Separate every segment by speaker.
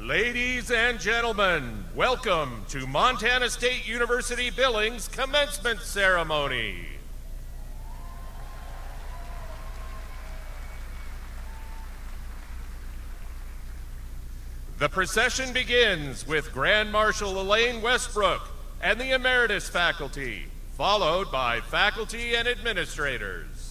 Speaker 1: Ladies and gentlemen, welcome to Montana State University Billings Commencement Ceremony. The procession begins with Grand Marshal Elaine Westbrook and the Emeritus faculty, followed by faculty and administrators.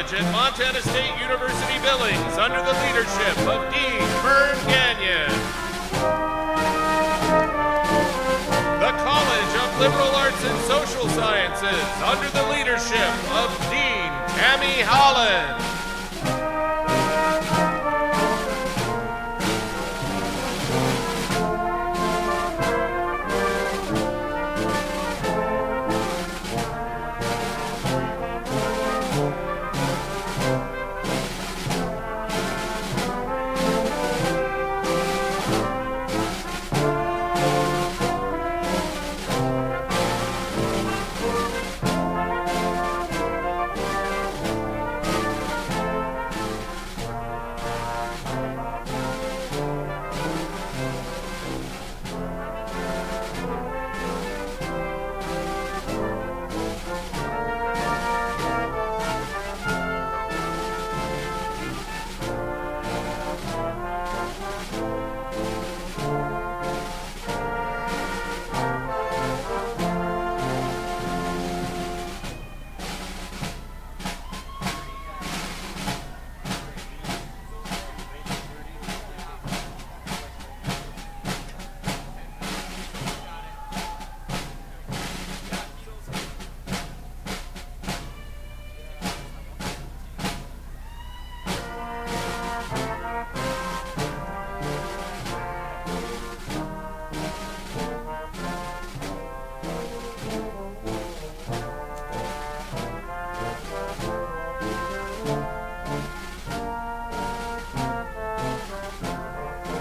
Speaker 1: At Montana State University Billings under the leadership of Dean Vern Gagnon. The College of Liberal Arts and Social Sciences under the leadership of Dean Tammy Holland.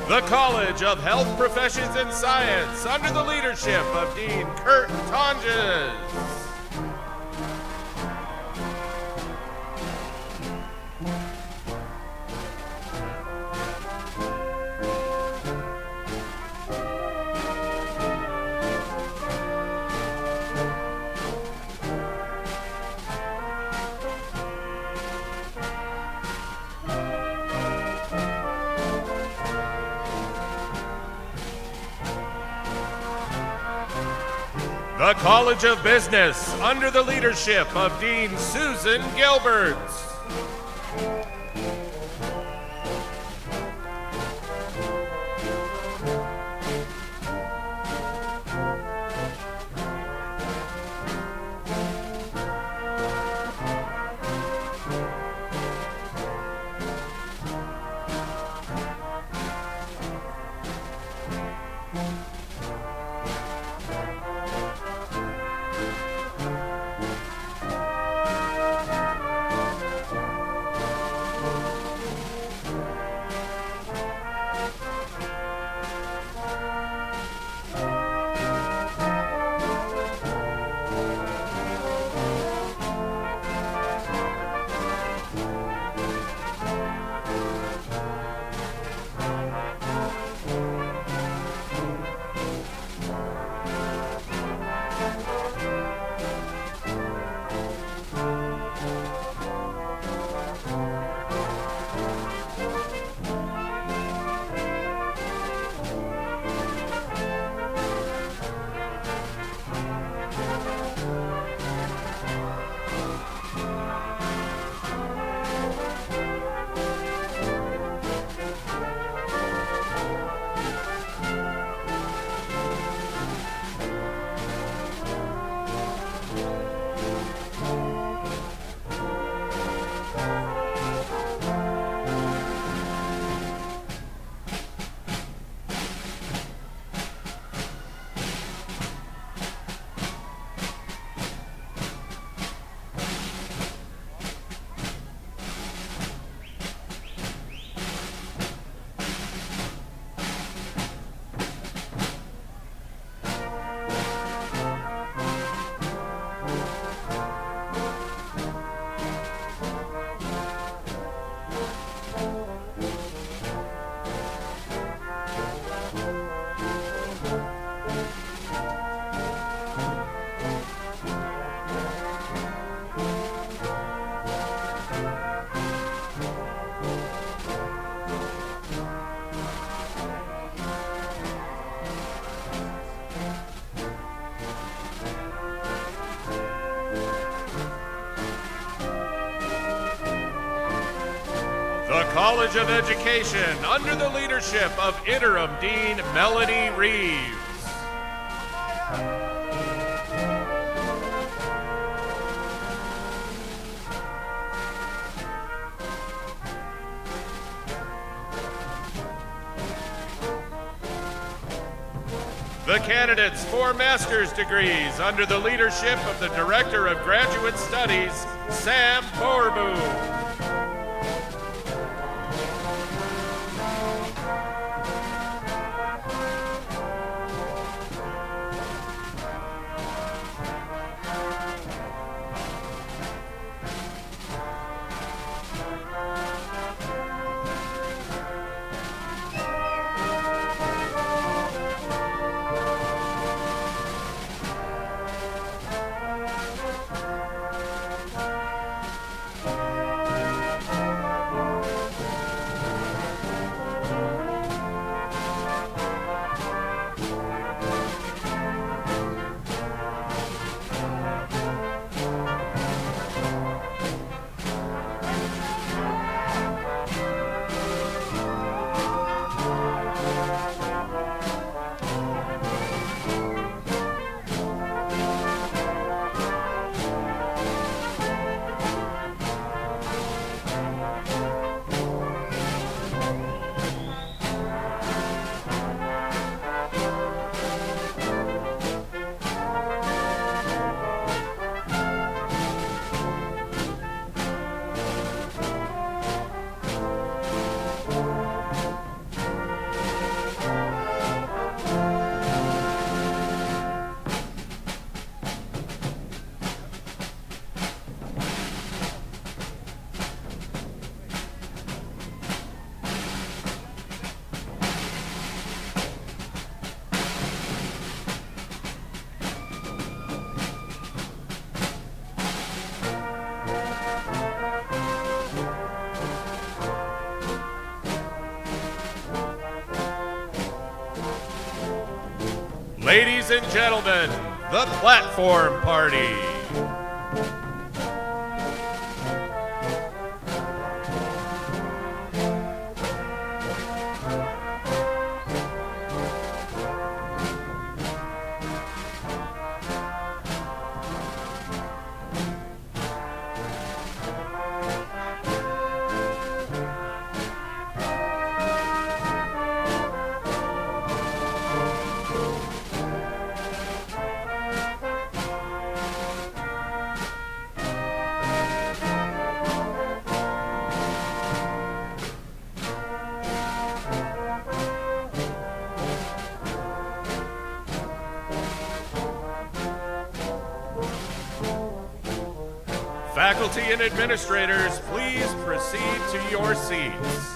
Speaker 1: The College of Health Professions and Science under the leadership of Dean Kurt Tonges. The College of Business, under the leadership of Dean Susan Gilberts. College of Education under the leadership of Interim Dean Melanie Reeves. The candidates for master's degrees under the leadership of the Director of Graduate Studies, Sam Borbu. Ladies and gentlemen, the Platform Party. Faculty and administrators, please proceed to your seats.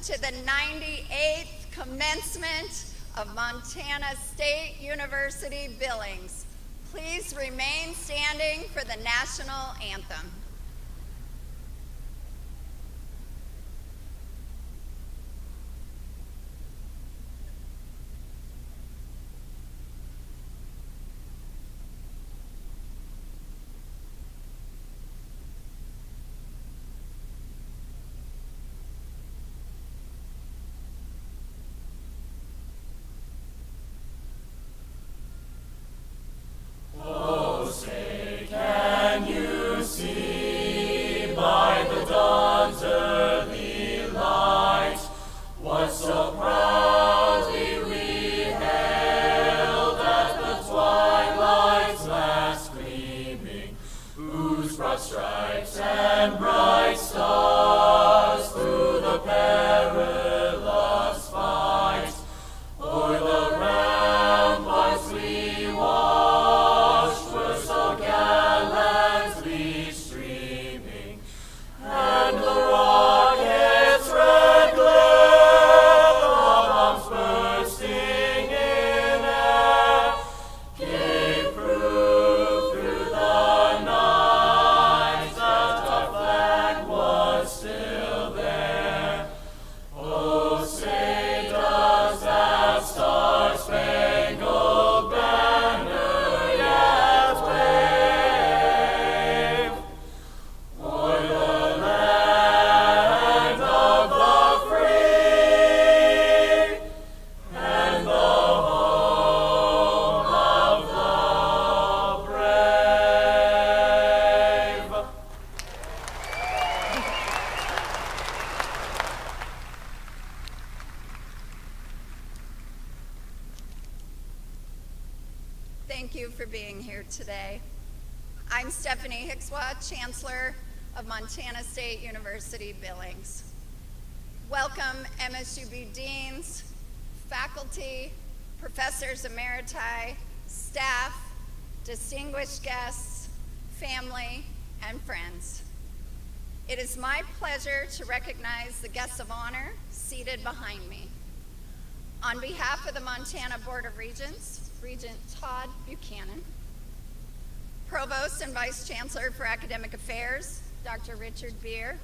Speaker 2: to the 98th commencement of Montana State University Billings. Please remain standing for the national anthem.
Speaker 3: Stripes and bright stars through the perilous fight, o'er the ramparts we watched were so gallantly streaming, and the rocket's red glare, the bombs bursting in air, gave proof through the night still there. Oh, say does that star-spangled banner yet wave o'er the land of the free and the home of the brave?
Speaker 2: Thank you for being here today. I'm Stephanie Hickswa, Chancellor of Montana State University Billings. Welcome MSUB deans, faculty, professors emeriti, staff, distinguished guests, family, and friends. It is my pleasure to recognize the guests of honor seated behind me. On behalf of the Montana Board of Regents, Regent Todd Buchanan, Provost and Vice Chancellor for Academic Affairs, Dr. Richard Beer,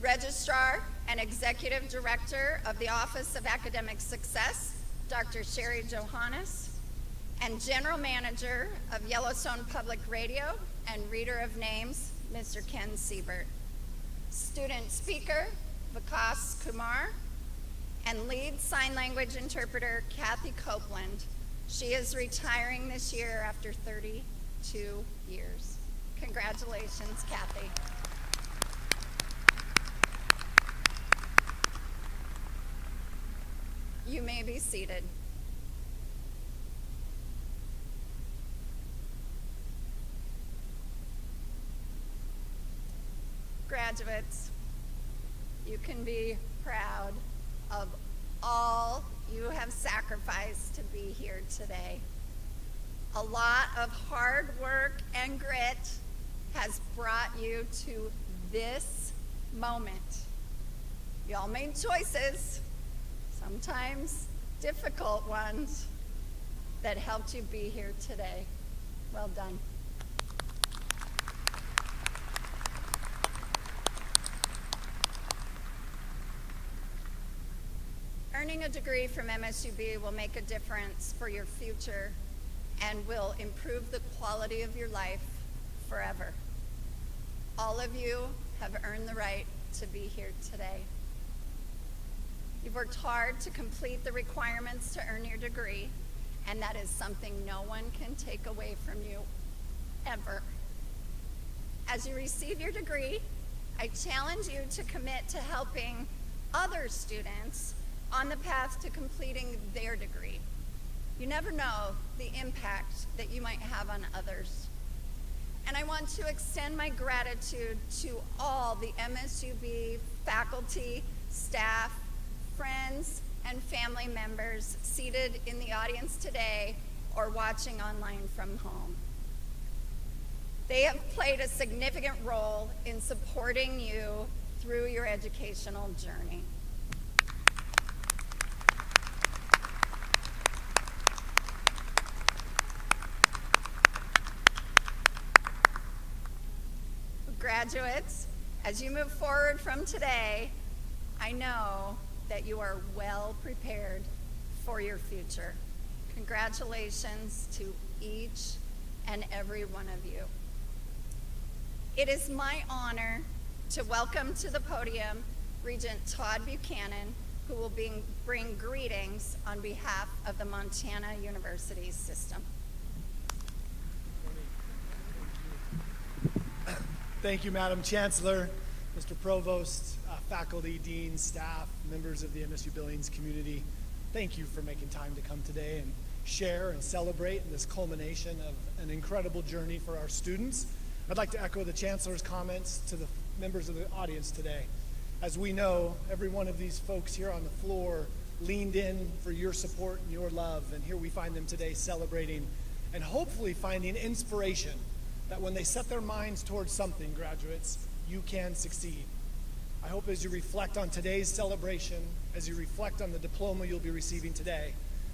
Speaker 2: Registrar and Executive Director of the Office of Academic Success, Dr. Sherry Johannes, and General Manager of Yellowstone Public Radio and Reader of Names, Mr. Ken Siebert. Student speaker, Vikas Kumar, and lead sign language interpreter, Kathy Copeland. She is retiring this year after 32 years. Congratulations, Kathy. You may be seated. Graduates, you can be proud of all you have sacrificed to be here today. A lot of hard work and grit has brought you to this moment. Y'all made choices, sometimes difficult ones, that helped you be here today. Well done. Earning a degree from MSUB will make a difference for your future and will improve the quality of your life forever. All of you have earned the right to be here today. You've worked hard to complete the requirements to earn your degree, and that is something no one can take away from you, ever. As you receive your degree, I challenge you to commit to helping other students on the path to completing their degree. You never know the impact that you might have on others. And I want to extend my gratitude to all the MSUB faculty, staff, friends, and family members seated in the audience today or watching online from home. They have played a significant role in supporting you through your educational journey. Graduates, as you move forward from today, I know that you are well prepared for your future. Congratulations to each and every one of you. It is my honor to welcome to the podium Regent Todd Buchanan, who will bring greetings on behalf of the Montana University system.
Speaker 4: Thank you, Madam Chancellor, Mr. Provost, faculty, dean, staff, members of the MSU Billings community. Thank you for making time to come today and share and celebrate in this culmination of an incredible journey for our students. I'd like to echo the Chancellor's comments to the members of the audience today. As we know, every one of these folks here on the floor leaned in for your support and your love, and here we find them today celebrating and hopefully finding inspiration that when they set their minds towards something, graduates, you can succeed. I hope as you reflect on today's celebration, as you reflect on the diploma you'll be receiving today,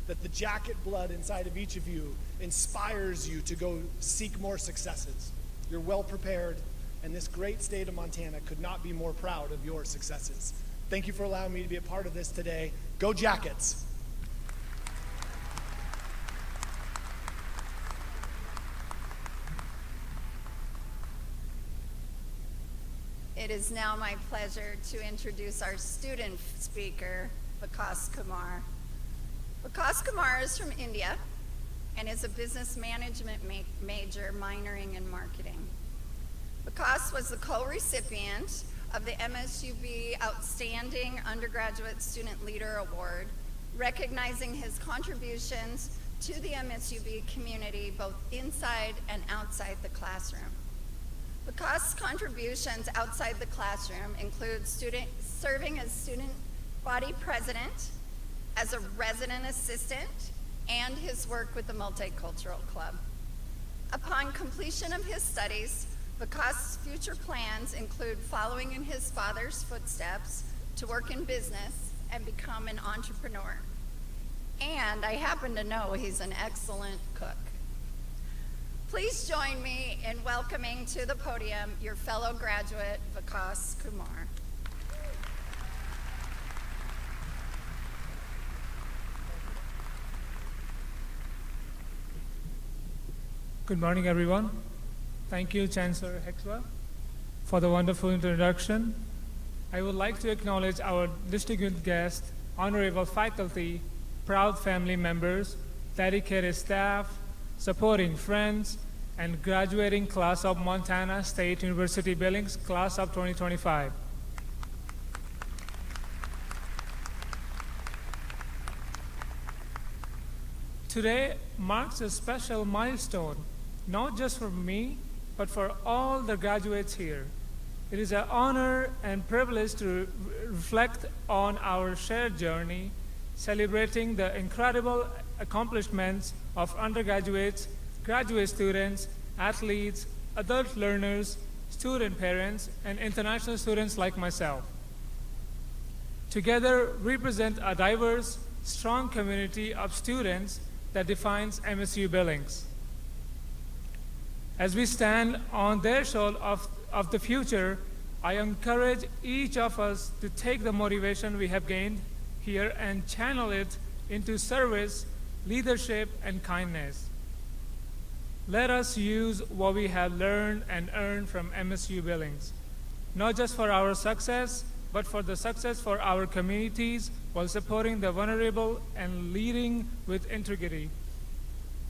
Speaker 4: that the jacket blood inside of each of you inspires you to go seek more successes. You're well prepared, and this great state of Montana could not be more proud of your successes. Thank you for allowing me to be a part of this today. Go Jackets!
Speaker 2: It is now my pleasure to introduce our student speaker, Vikas Kumar. Vikas Kumar is from India and is a business management major minoring in marketing. Vikas was the co-recipient of the MSUB Outstanding Undergraduate Student Leader Award, recognizing his contributions to the MSUB community both inside and outside the classroom. Vikas' contributions outside the classroom include serving as student body president, as a resident assistant, and his work with the Multicultural Club. Upon completion of his studies, Vikas' future plans include following in his father's footsteps to work in business and become an entrepreneur. And I happen to know he's an excellent cook. Please join me in welcoming to the podium your fellow graduate, Vikas Kumar.
Speaker 5: Good morning, everyone. Thank you, Chancellor Hickswa, for the wonderful introduction. I would like to acknowledge our distinguished guests, honorable faculty, proud family members, dedicated staff, supporting friends, and graduating class of Montana State University Billings, class of 2025. Today marks a special milestone, not just for me, but for all the graduates here. It is an honor and privilege to reflect on our shared journey, celebrating the incredible accomplishments of undergraduates, graduate students, athletes, adult learners, student parents, and international students like myself. Together, we represent a diverse, strong community of students that defines MSU Billings. As we stand on their shoulder of the future, I encourage each of us to take the motivation we have gained here and channel it into service, leadership, and kindness. Let us use what we have learned and earned from MSU Billings, not just for our success, but for the success for our communities while supporting the vulnerable and leading with integrity.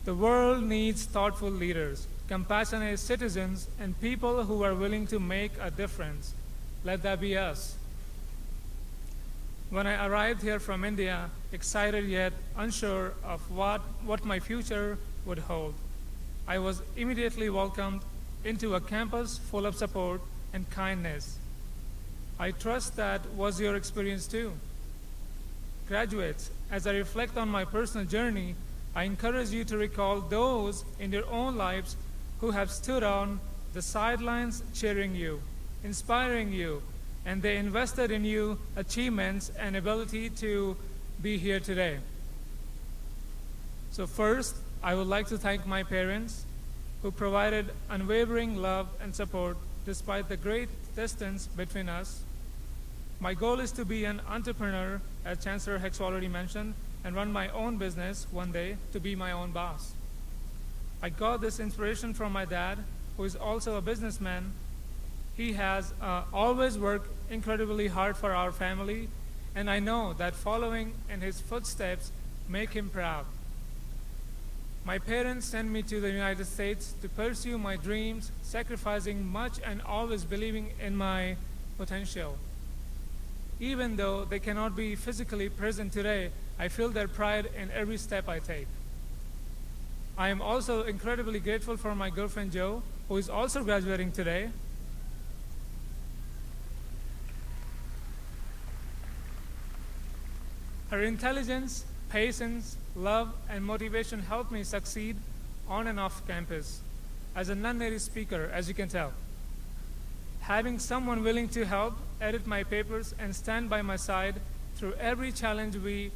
Speaker 5: The world needs thoughtful leaders, compassionate citizens, and people who are willing to make a difference. Let that be us. When I arrived here from India, excited yet unsure of what my future would hold, I was immediately welcomed into a campus full of support and kindness. I trust that was your experience too. Graduates, as I reflect on my personal journey, I encourage you to recall those in your own lives who have stood on the sidelines cheering you, inspiring you, and they invested in you achievements and ability to be here today. So first, I would like to thank my parents who provided unwavering love and support despite the great distance between us. My goal is to be an entrepreneur, as Chancellor Hicks already mentioned, and run my own business one day to be my own boss. I got this inspiration from my dad, who is also a businessman. He has always worked incredibly hard for our family, and I know that following in his footsteps make him proud. My parents sent me to the United States to pursue my dreams, sacrificing much and always believing in my potential. Even though they cannot be physically present today, I feel their pride in every step I take. I am also incredibly grateful for my girlfriend Jo, who is also graduating today. Her intelligence, patience, love, and motivation helped me succeed on and off campus as a non-native speaker, as you can tell. Having someone willing to help, edit my papers, and stand by my side through every challenge was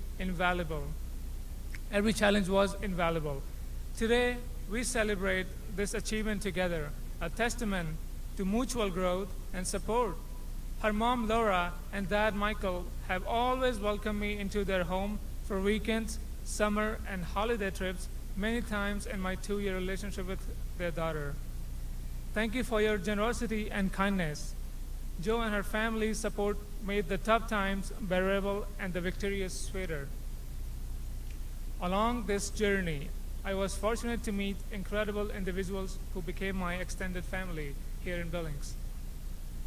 Speaker 5: invaluable. Today, we celebrate this achievement together, a testament to mutual growth and support. Her mom, Laura, and dad, Michael, have always welcomed me into their home for weekends, summer, and holiday trips many times in my 2-year relationship with their daughter. Thank you for your generosity and kindness. Jo and her family's support made the tough times bearable and the victorious sweeter. Along this journey, I was fortunate to meet incredible individuals who became my extended family here in Billings.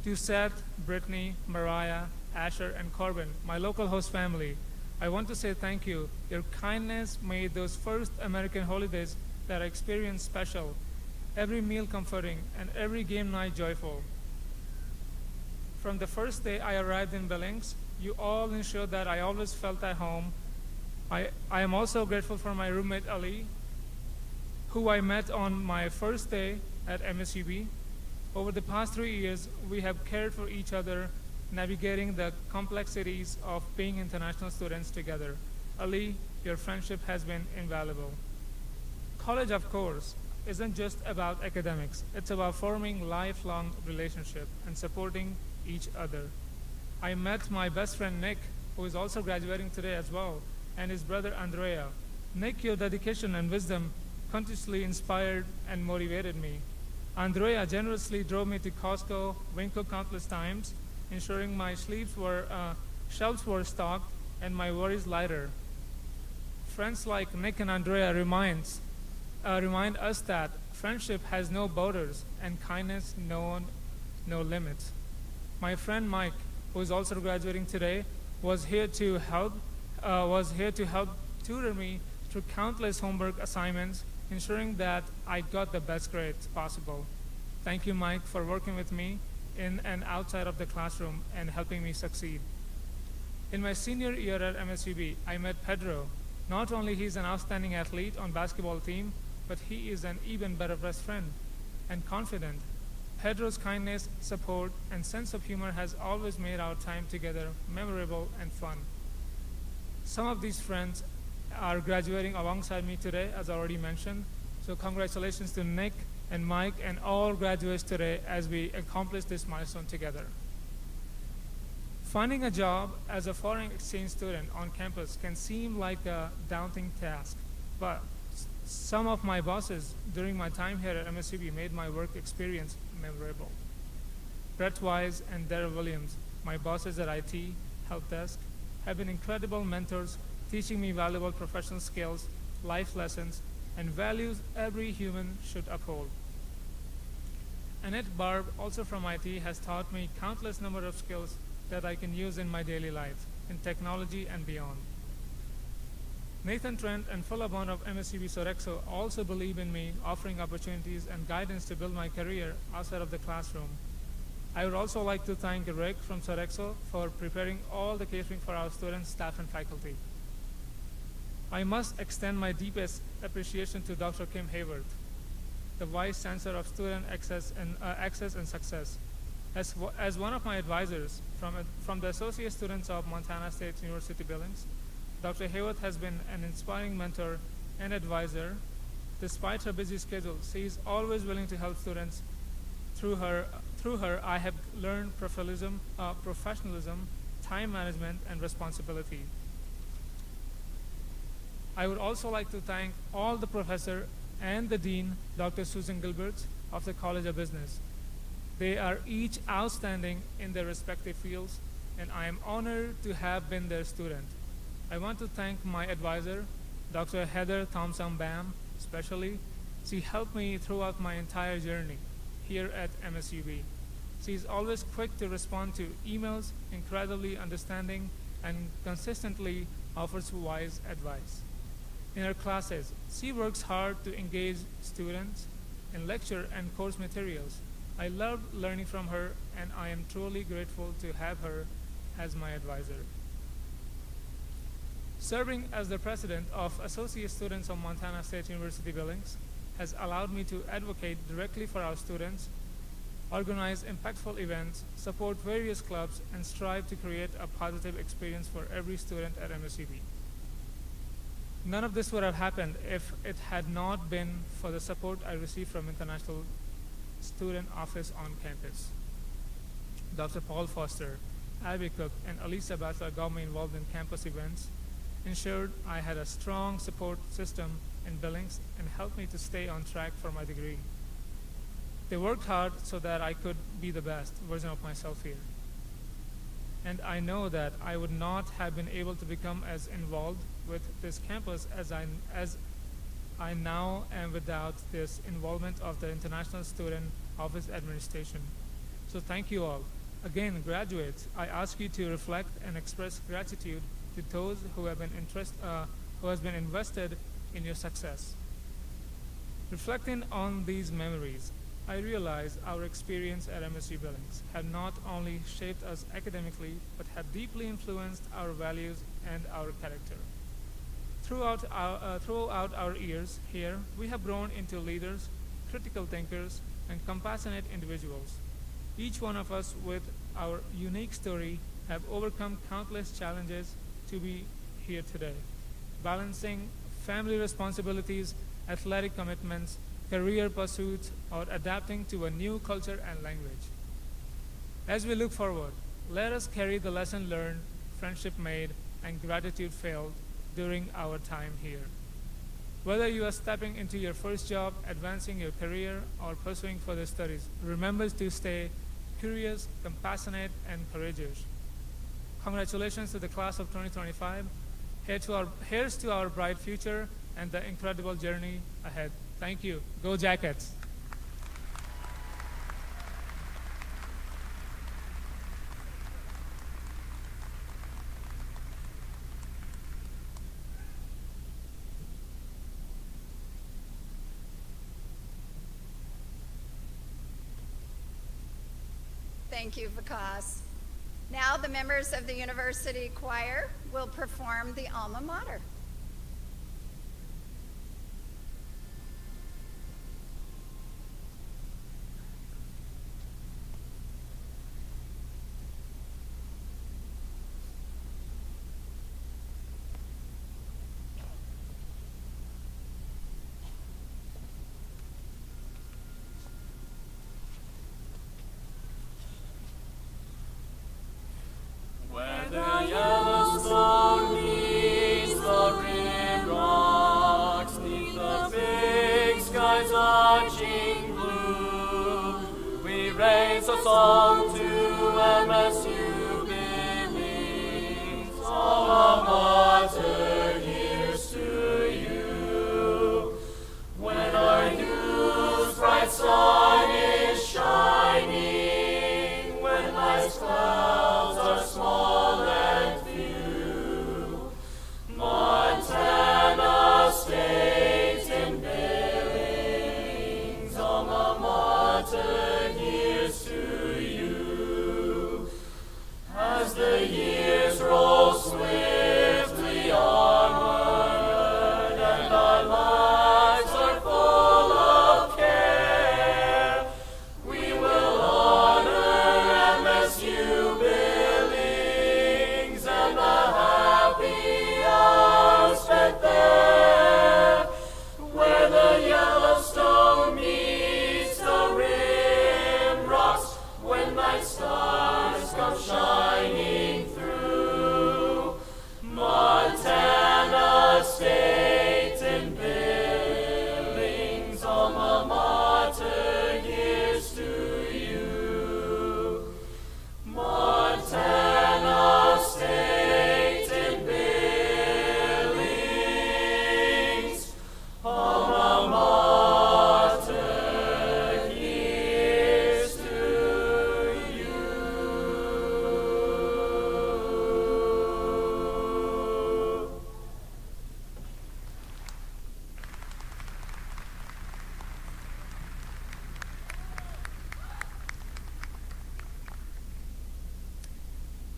Speaker 5: To Seth, Brittany, Mariah, Asher, and Corbin, my local host family, I want to say thank you. Your kindness made those first American holidays that I experienced special, every meal comforting, and every game night joyful. From the first day I arrived in Billings, you all ensured that I always felt at home. I am also grateful for my roommate Ali, who I met on my first day at MSUB. Over the past 3 years, we have cared for each other, navigating the complexities of being international students together. Ali, your friendship has been invaluable. College, of course, isn't just about academics. It's about forming lifelong relationships and supporting each other. I met my best friend Nick, who is also graduating today as well, and his brother Andrea. Nick, your dedication and wisdom continuously inspired and motivated me. Andrea generously drove me to Costco, Winco countless times, ensuring my shelves were stocked and my worries lighter. Friends like Nick and Andrea remind us that friendship has no borders and kindness no limits. My friend Mike, who is also graduating today, was here to help tutor me through countless homework assignments, ensuring that I got the best grades possible. Thank you, Mike, for working with me in and outside of the classroom and helping me succeed. In my senior year at MSUB, I met Pedro. Not only he's an outstanding athlete on basketball team, but he is an even better best friend and confident. Pedro's kindness, support, and sense of humor has always made our time together memorable and fun. Some of these friends are graduating alongside me today, as I already mentioned. So congratulations to Nick and Mike and all graduates today as we accomplish this milestone together. Finding a job as a foreign exchange student on campus can seem like a daunting task, but some of my bosses during my time here at MSUB made my work experience memorable. Brett Wise and Darrell Williams, my bosses at IT, Help Desk, have been incredible mentors, teaching me valuable professional skills, life lessons, and values every human should uphold. Annette Barb, also from IT, has taught me countless number of skills that I can use in my daily life, in technology and beyond. Nathan Trent and Philabon of MSUB Sorexo also believe in me, offering opportunities and guidance to build my career outside of the classroom. I would also like to thank Rick from Sorexo for preparing all the catering for our students, staff, and faculty. I must extend my deepest appreciation to Dr. Kim Hayward, the Vice Chancellor of Student Access and Success. As one of my advisors from the Associate Students of Montana State University Billings, Dr. Hayward has been an inspiring mentor and advisor. Despite her busy schedule, she is always willing to help students through Through her, I have learned professionalism, time management, and responsibility. I would also like to thank all the professor and the dean, Dr. Susan Gilbert of the College of Business. They are each outstanding in their respective fields, and I am honored to have been their student. I want to thank my advisor, Dr. Heather Thompson-Bam, especially. She helped me throughout my entire journey here at MSUB. She is always quick to respond to emails, incredibly understanding, and consistently offers wise advice. In her classes, she works hard to engage students in lecture and course materials. I love learning from her, and I am truly grateful to have her as my advisor. Serving as the president of Associate Students of Montana State University Billings has allowed me to advocate directly for our students, organize impactful events, support various clubs, and strive to create a positive experience for every student at MSUB. None of this would have happened if it had not been for the support I received from International Student Office on campus. Dr. Paul Foster, Abby Cook, and Elisa Butler got me involved in campus events, ensured I had a strong support system in Billings, and helped me to stay on track for my degree. They worked hard so that I could be the best version of myself here. And I know that I would not have been able to become as involved with this campus as I now am without this involvement of the International Student Office Administration. So thank you all. Again, graduates, I ask you to reflect and express gratitude to those who have been invested in your success. Reflecting on these memories, I realize our experience at MSU Billings had not only shaped us academically, but had deeply influenced our values and our character. Throughout our years here, we have grown into leaders, critical thinkers, and compassionate individuals. Each one of us with our unique story have overcome countless challenges to be here today, balancing family responsibilities, athletic commitments, career pursuits, or adapting to a new culture and language. As we look forward, let us carry the lesson learned, friendship made, and gratitude felt during our time here. Whether you are stepping into your first job, advancing your career, or pursuing further studies, remember to stay curious, compassionate, and courageous. Congratulations to the class of 2025. Here's to our bright future and the incredible journey ahead. Thank you. Go Jackets!
Speaker 2: Thank you, Vikas. Now the members of the university choir will perform the alma mater.
Speaker 3: Where the Yellowstone meets the rim rocks, 'neath the big sky's arching blue, we raise a song to MSU Billings. Alma mater, here's to you. When our youth's bright sun is shining, when life's clouds are small and few,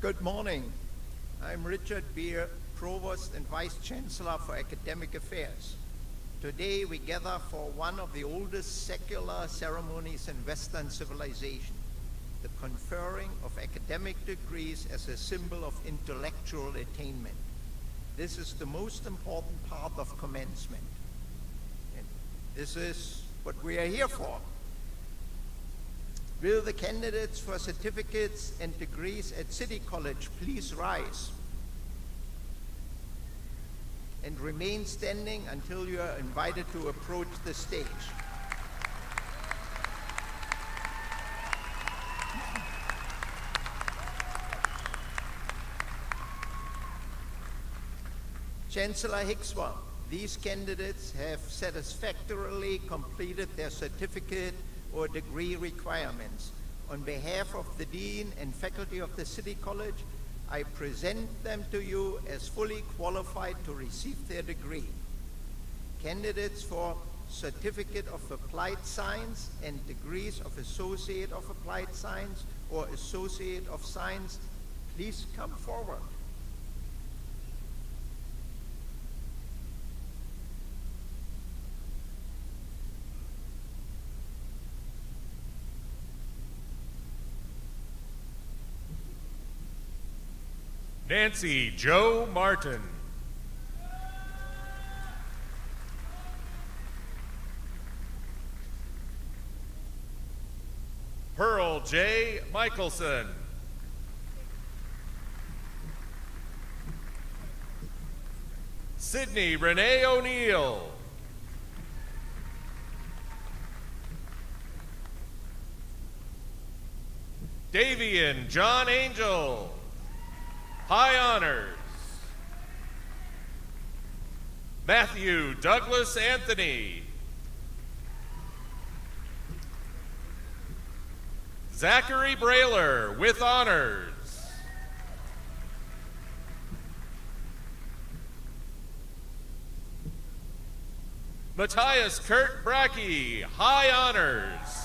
Speaker 6: Good morning. I'm Richard Beer, Provost and Vice Chancellor for Academic Affairs. Today we gather for one of the oldest secular ceremonies in Western civilization, the conferring of academic degrees as a symbol of intellectual attainment. This is the most important part of commencement. And this is what we are here for. Will the candidates for certificates and degrees at City College please rise and remain standing until you are invited to approach the stage. Chancellor Hickswa, these candidates have satisfactorily completed their certificate or degree requirements. On behalf of the Dean and faculty of the City College, I present them to you as fully qualified to receive their degree. Candidates for Certificate of Applied Science and degrees of Associate of Applied Science or Associate of Science, please come forward.
Speaker 1: Nancy Jo Martin. Pearl J. Michelson. Sydney Renee O'Neill. Davian John Angel. High honors. Matthew Douglas Anthony. Zachary Brailer with honors. Matthias Kurt Brackey, high honors.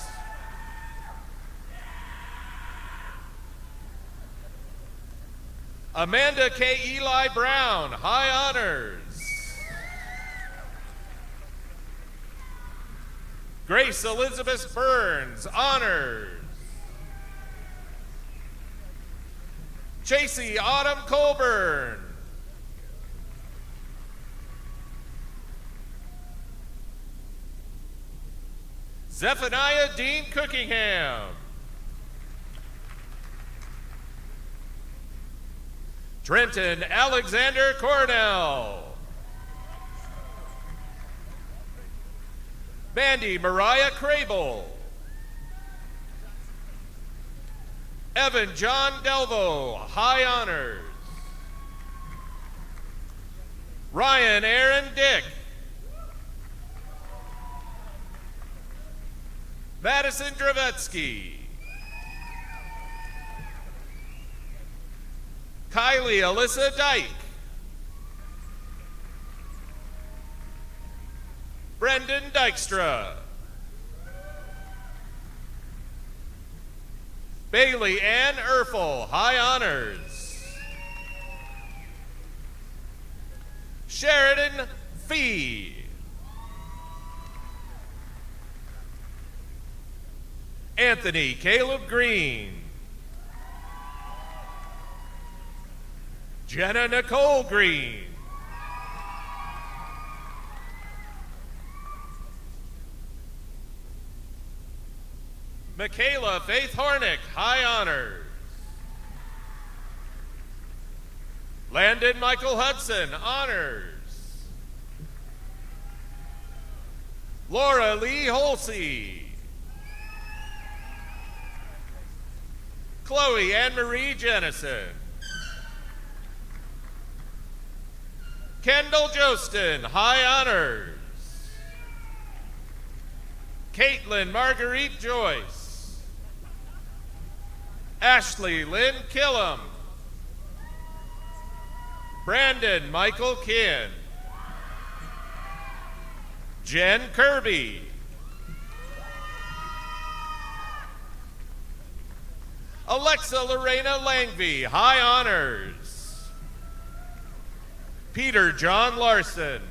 Speaker 1: Amanda K. Eli Brown, high honors. Grace Elizabeth Burns, honors. Chasey Autumn Colburn. Zephaniah Dean Cookingham. Trenton Alexander Cornell. Mandy Mariah Crable. Evan John Delvo, high honors. Ryan Aaron Dick. Madison Dravetsky. Kylie Alyssa Dyke. Brendan Dykstra. Bailey Ann Erfel, high honors. Sheridan Fee. Anthony Caleb Green. Jenna Nicole Green. Michaela Faith Hornick, high honors. Landon Michael Hudson, honors. Laura Lee Holsey. Chloe Anne-Marie Jennison. Kendall Jostin, high honors. Caitlin Marguerite Joyce. Ashley Lynn Killam. Brandon Michael Kinn. Jen Kirby. Alexa Lorena Langvey, high honors. Peter John Larson.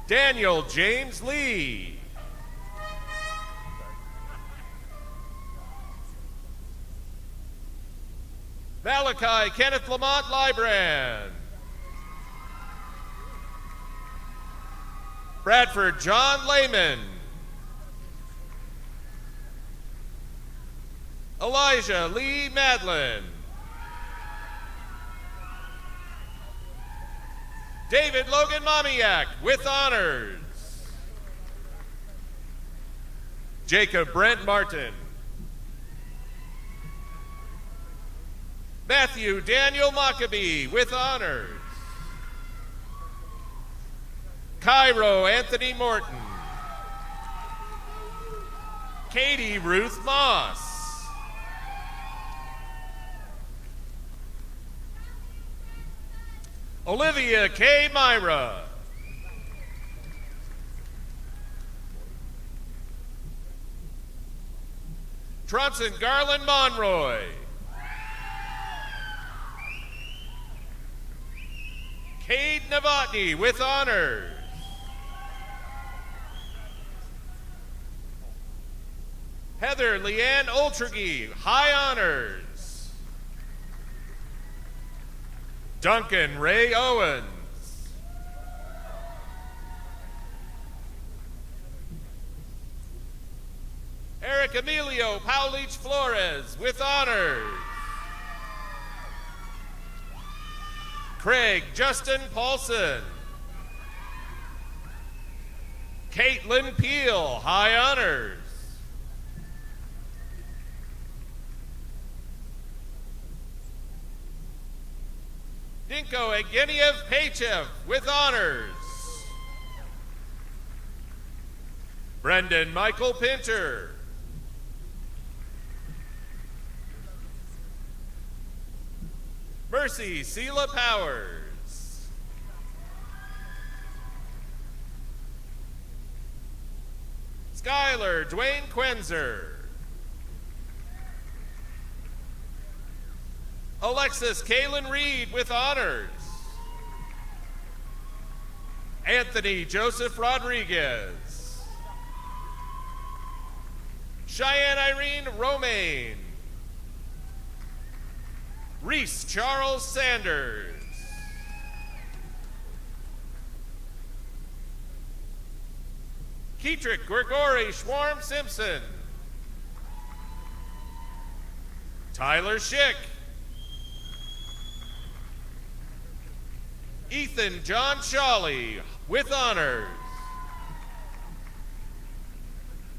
Speaker 1: Daniel James Lee. Malachi Kenneth Lamont Librand. Bradford John Lehman. Elijah Lee Madlin. David Logan Mamiak with honors. Jacob Brent Martin. Matthew Daniel Maccabee with honors. Cairo Anthony Morton. Katie Ruth Moss. Olivia K. Myra. Tronson Garland Monroy. Cade Novotny with honors. Heather Leanne Oltrogge, high honors. Duncan Ray Owens. Eric Emilio Paulich Flores with honors. Craig Justin Paulson. Caitlin Peel, high honors. Dinko Evgeniev Pachev with honors. Brendan Michael Pinter. Mercy Sela Powers. Skylar Dwayne Quenzer. Alexis Kaylin Reed with honors. Anthony Joseph Rodriguez. Cheyenne Irene Romaine. Reese Charles Sanders. Keetrick Gregory Schwarm Simpson. Tyler Schick. Ethan John Shawley with honors.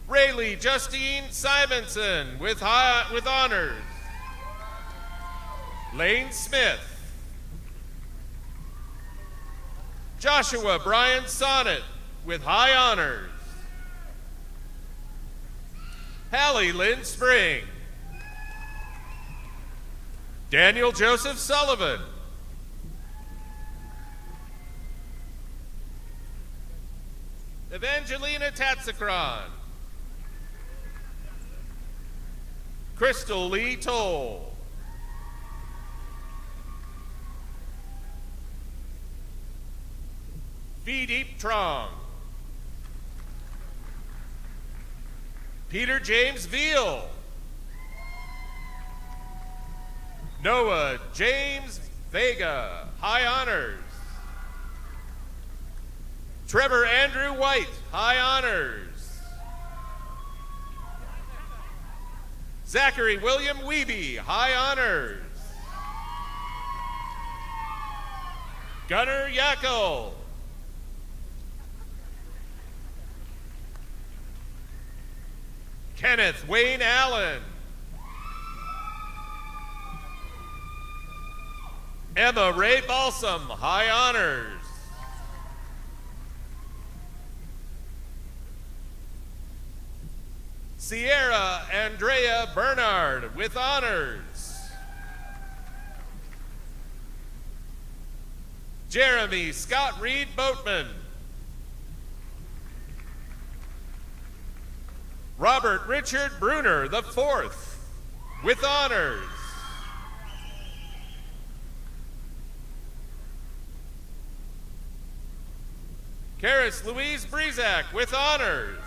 Speaker 1: Rayleigh Justine Simonson with honors. Lane Smith. Joshua Brian Sonnet with high honors. Hallie Lynn Spring. Daniel Joseph Sullivan. Evangelina Tatsakron. Crystal Lee Toll. Deep Trong. Peter James Veal. Noah James Vega, high honors. Trevor Andrew White, high honors. Zachary William Wiebe, high honors. Gunnar Yackel. Kenneth Wayne Allen. Emma Ray Balsam, high honors. Sierra Andrea Bernard with honors. Jeremy Scott Reed Boatman. Robert Richard Bruner IV. with honors. Karis Louise Brezak with honors.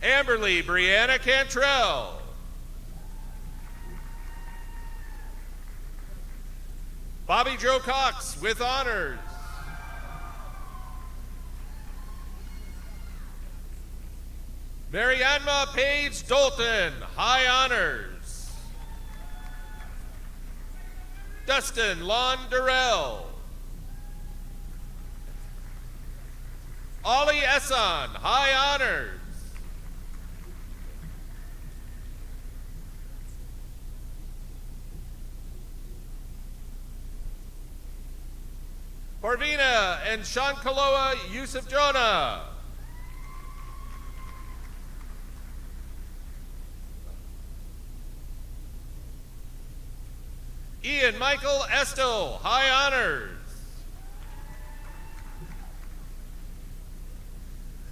Speaker 1: Amberly Brianna Cantrell. Bobby Joe Cox with honors. Marianma Page Dalton, high honors. Dustin Lon Durrell. Ollie Esson, high honors. Parvina and Shankaloa Yusuf Jonah. Ian Michael Estel, high honors.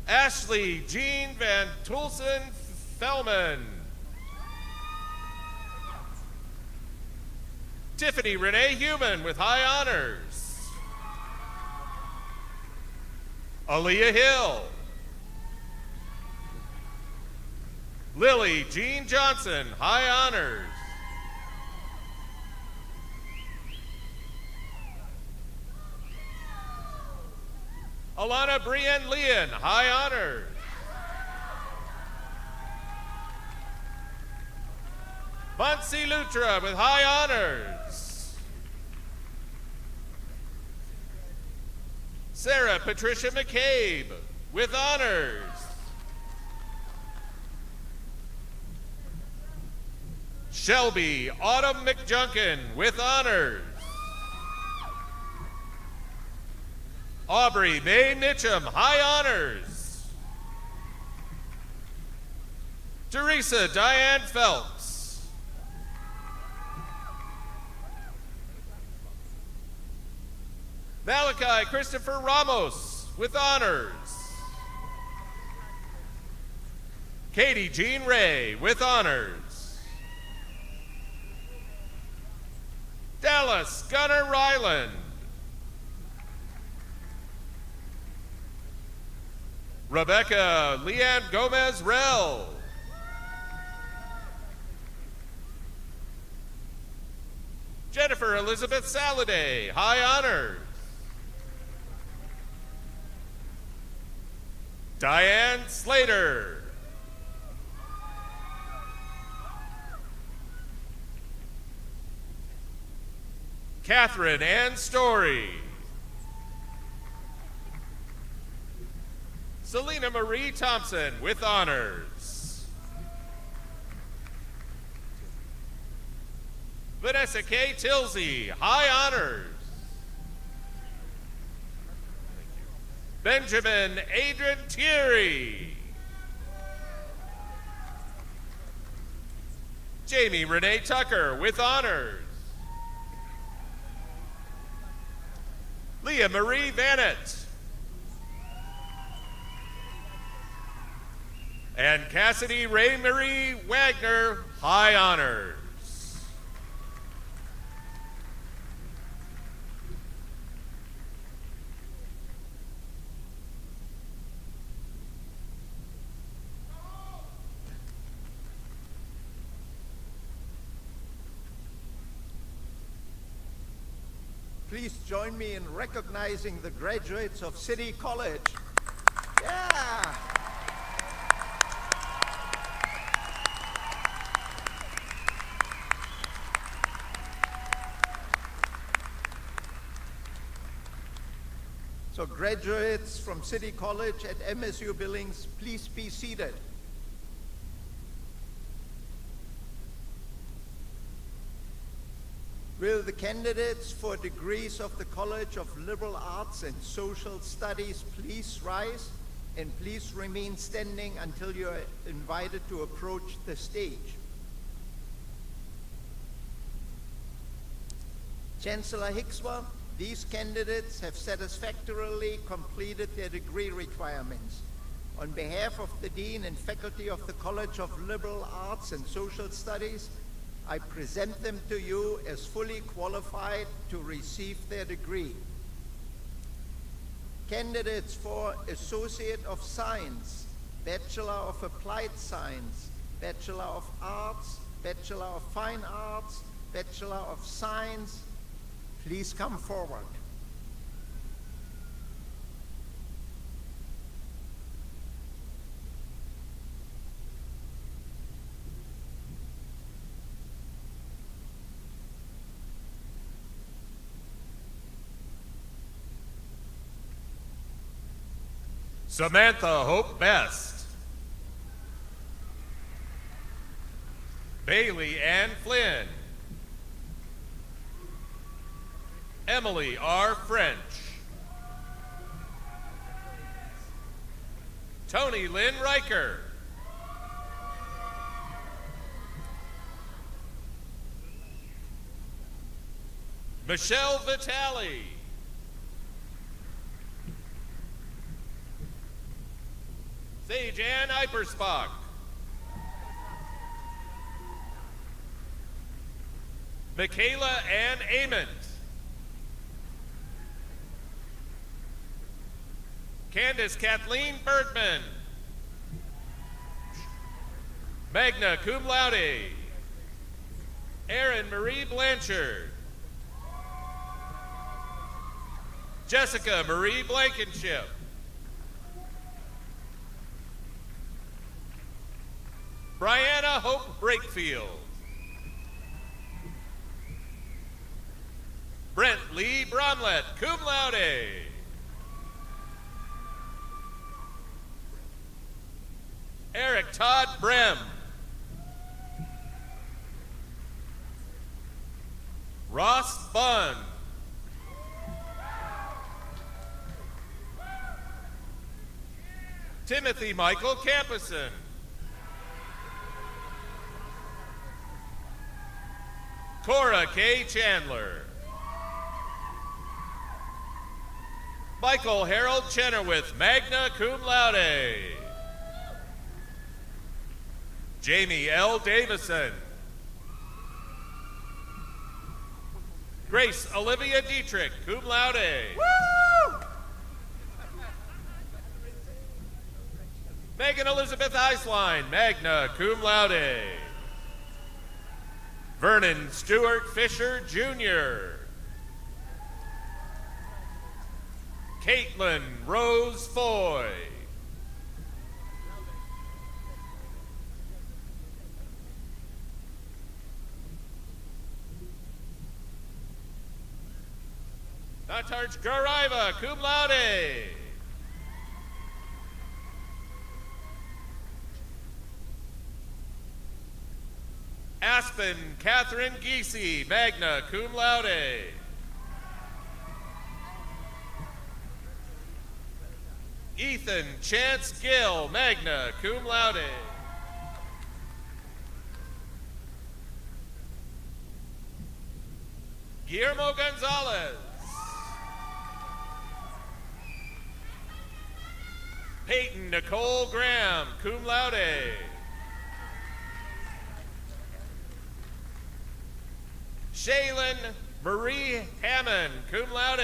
Speaker 1: Ashley Jean Van Tulsen Fellman. Tiffany Renee Human with high honors. Aaliyah Hill. Lily Jean Johnson, high honors. Alana Brienne Leon, high honors. Monsi Lutra with high honors. Sarah Patricia McCabe with honors. Shelby Autumn McJunkin with honors. Aubrey Mae Mitchum, high honors. Teresa Diane Phelps. Malachi Christopher Ramos with honors. Katie Jean Ray with honors. Dallas Gunnar Ryland. Rebecca Leanne Gomez Rell. Jennifer Elizabeth Saladay, high honors. Diane Slater. Catherine Ann Story. Selena Marie Thompson with honors. Vanessa K. Tilsey, high honors. Benjamin Adrian Thierry. Jamie Renee Tucker with honors. Leah Marie Vanett. And Cassidy Ray Marie Wagner, high honors.
Speaker 6: Please join me in recognizing the graduates of City College. Yeah. So graduates from City College at MSU Billings, please be seated. Will the candidates for degrees of the College of Liberal Arts and Social Studies please rise and please remain standing until you are invited to approach the stage. Chancellor Hickswa, these candidates have satisfactorily completed their degree requirements. On behalf of the Dean and faculty of the College of Liberal Arts and Social Studies, I present them to you as fully qualified to receive their degree. Candidates for Associate of Science, Bachelor of Applied Science, Bachelor of Arts, Bachelor of Fine Arts, Bachelor of Science, please come forward.
Speaker 1: Samantha Hope Best. Bailey Ann Flynn. Emily R. French. Tony Lynn Riker. Michelle Vitale. Sage Ann Ipersbach. Michaela Ann Ament. Candace Kathleen Bergman. Magna cum laude. Erin Marie Blanchard. Jessica Marie Blankenship. Brianna Hope Brakefield. Brent Lee Bromlett, cum laude. Eric Todd Brem. Ross Bunn. Timothy Michael Campuson. Cora K. Chandler. Michael Harold Chenoweth, magna cum laude. Jamie L. Davison. Grace Olivia Dietrich, cum laude. Woo! Megan Elizabeth Eislein, magna cum laude. Vernon Stewart Fisher, Jr. Caitlin Rose Foy. Natarj Garaiva, cum laude. Aspen Catherine Giese, magna cum laude. Ethan Chance Gill, magna cum laude. Guillermo Gonzalez. Peyton Nicole Graham, cum laude. Shaylin Marie Hammond, cum laude.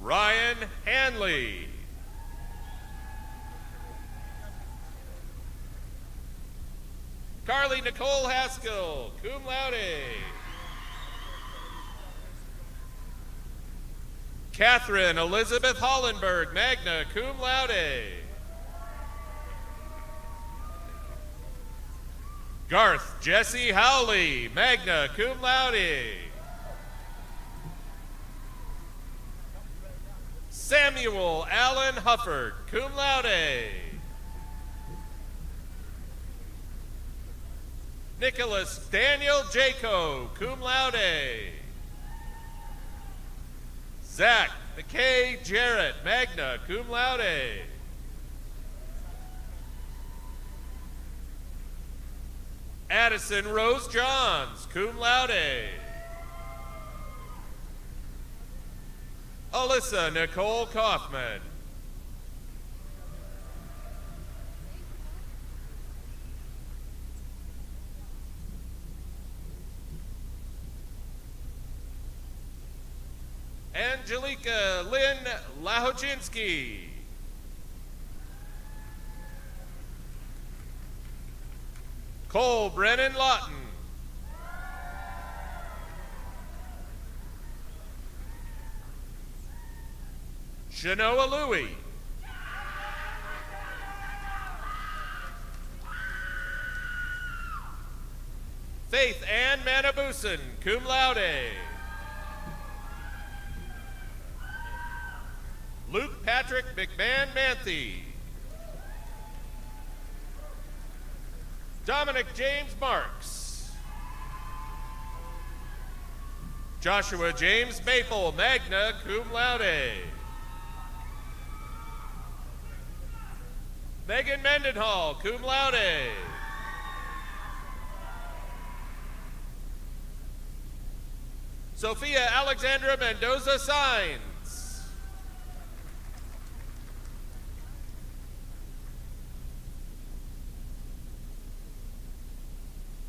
Speaker 1: Ryan Hanley. Carly Nicole Haskell, cum laude. Catherine Elizabeth Hollenberg, magna cum laude. Garth Jesse Howley, magna cum laude. Samuel Allen Hufford, cum laude. Nicholas Daniel Jaco, cum laude. Zach McKay Jarrett, magna cum laude. Addison Rose Johns, cum laude. Alyssa Nicole Kaufman. Angelica Lynn Lahochinsky. Cole Brennan Lawton. Shanoa Louie. Faith Ann Manabusen, cum laude. Luke Patrick McMahon Manthe. Dominic James Marks. Joshua James Maple, magna cum laude. Megan Mendenhall, cum laude. Sophia Alexandra Mendoza Signs.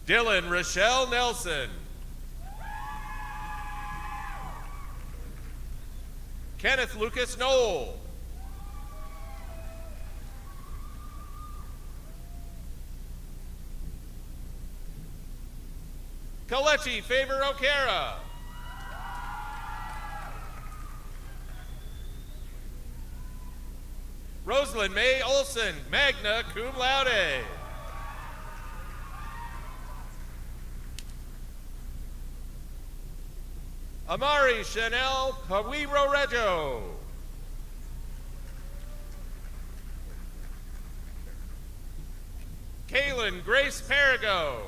Speaker 1: Dylan Rochelle Nelson. Kenneth Lucas Knoll. Kalechi Favor O'Cara. Rosalind May Olson, magna cum laude. Amari Chanel Pawiro Reggio. Kaylin Grace Perigo.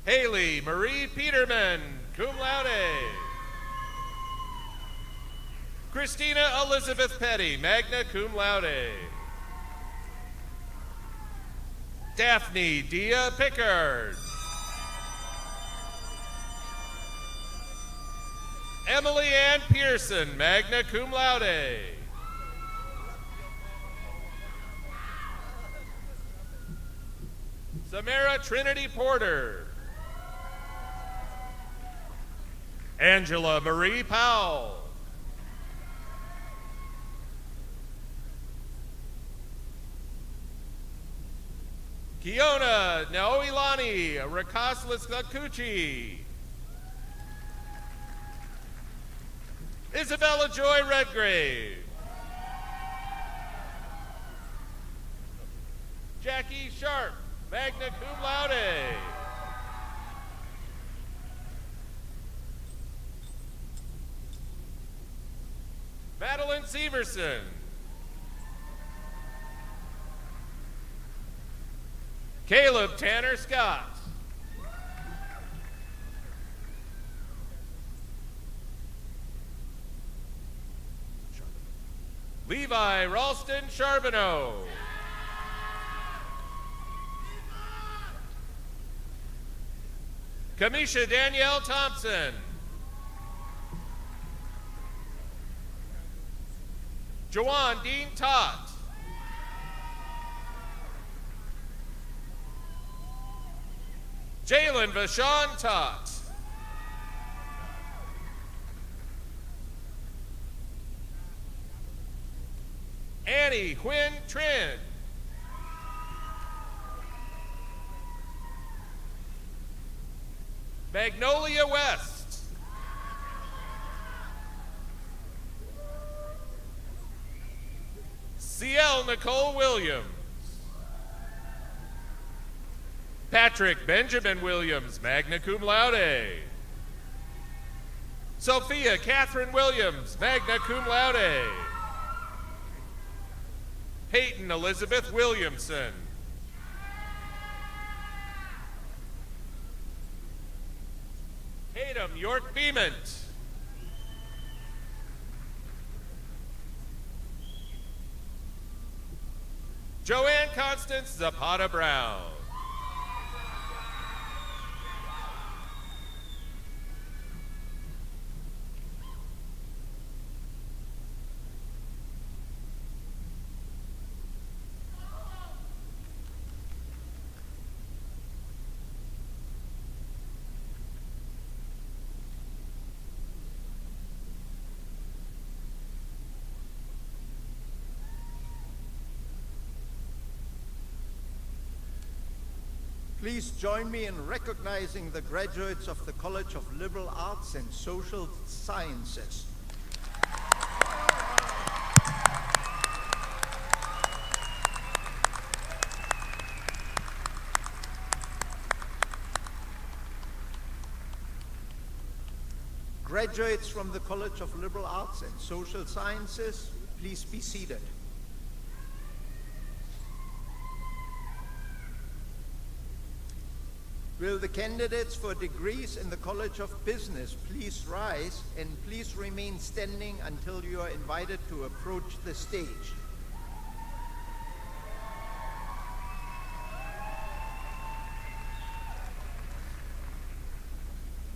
Speaker 1: Haley Marie Peterman, cum laude. Christina Elizabeth Petty, magna cum laude. Daphne Dia Pickard. Emily Ann Pearson, magna cum laude. Samara Trinity Porter. Angela Marie Powell. Kiona Naoilani Rakaslis Lakuchi. Isabella Joy Redgrave. Jackie Sharp, magna cum laude. Madeline Severson. Caleb Tanner Scott. Levi Ralston Charbonneau. Kamisha Danielle Thompson. Jawan Dean Tott. Jalen Vashon Tott. Annie Quinn Trin. Magnolia West. CL Nicole Williams. Patrick Benjamin Williams, magna cum laude. Sophia Catherine Williams, magna cum laude. Peyton Elizabeth Williamson. Tatum York Beement. Joanne Constance Zapata Brown.
Speaker 6: Please join me in recognizing the graduates of the College of Liberal Arts and Social Sciences. Graduates from the College of Liberal Arts and Social Sciences, please be seated. Will the candidates for degrees in the College of Business please rise and please remain standing until you are invited to approach the stage.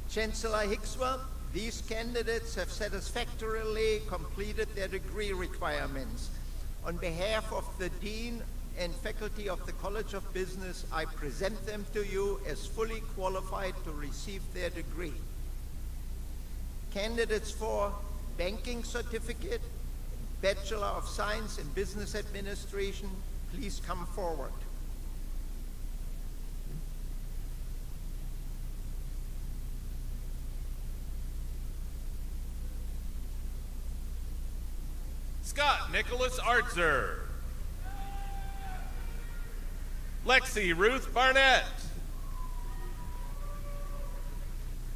Speaker 6: Chancellor Hickswell, these candidates have satisfactorily completed their degree requirements. On behalf of the Dean and faculty of the College of Business, I present them to you as fully qualified to receive their degree. Candidates for Banking Certificate, Bachelor of Science in Business Administration, please come forward.
Speaker 1: Scott Nicholas Artzer. Lexi Ruth Barnett.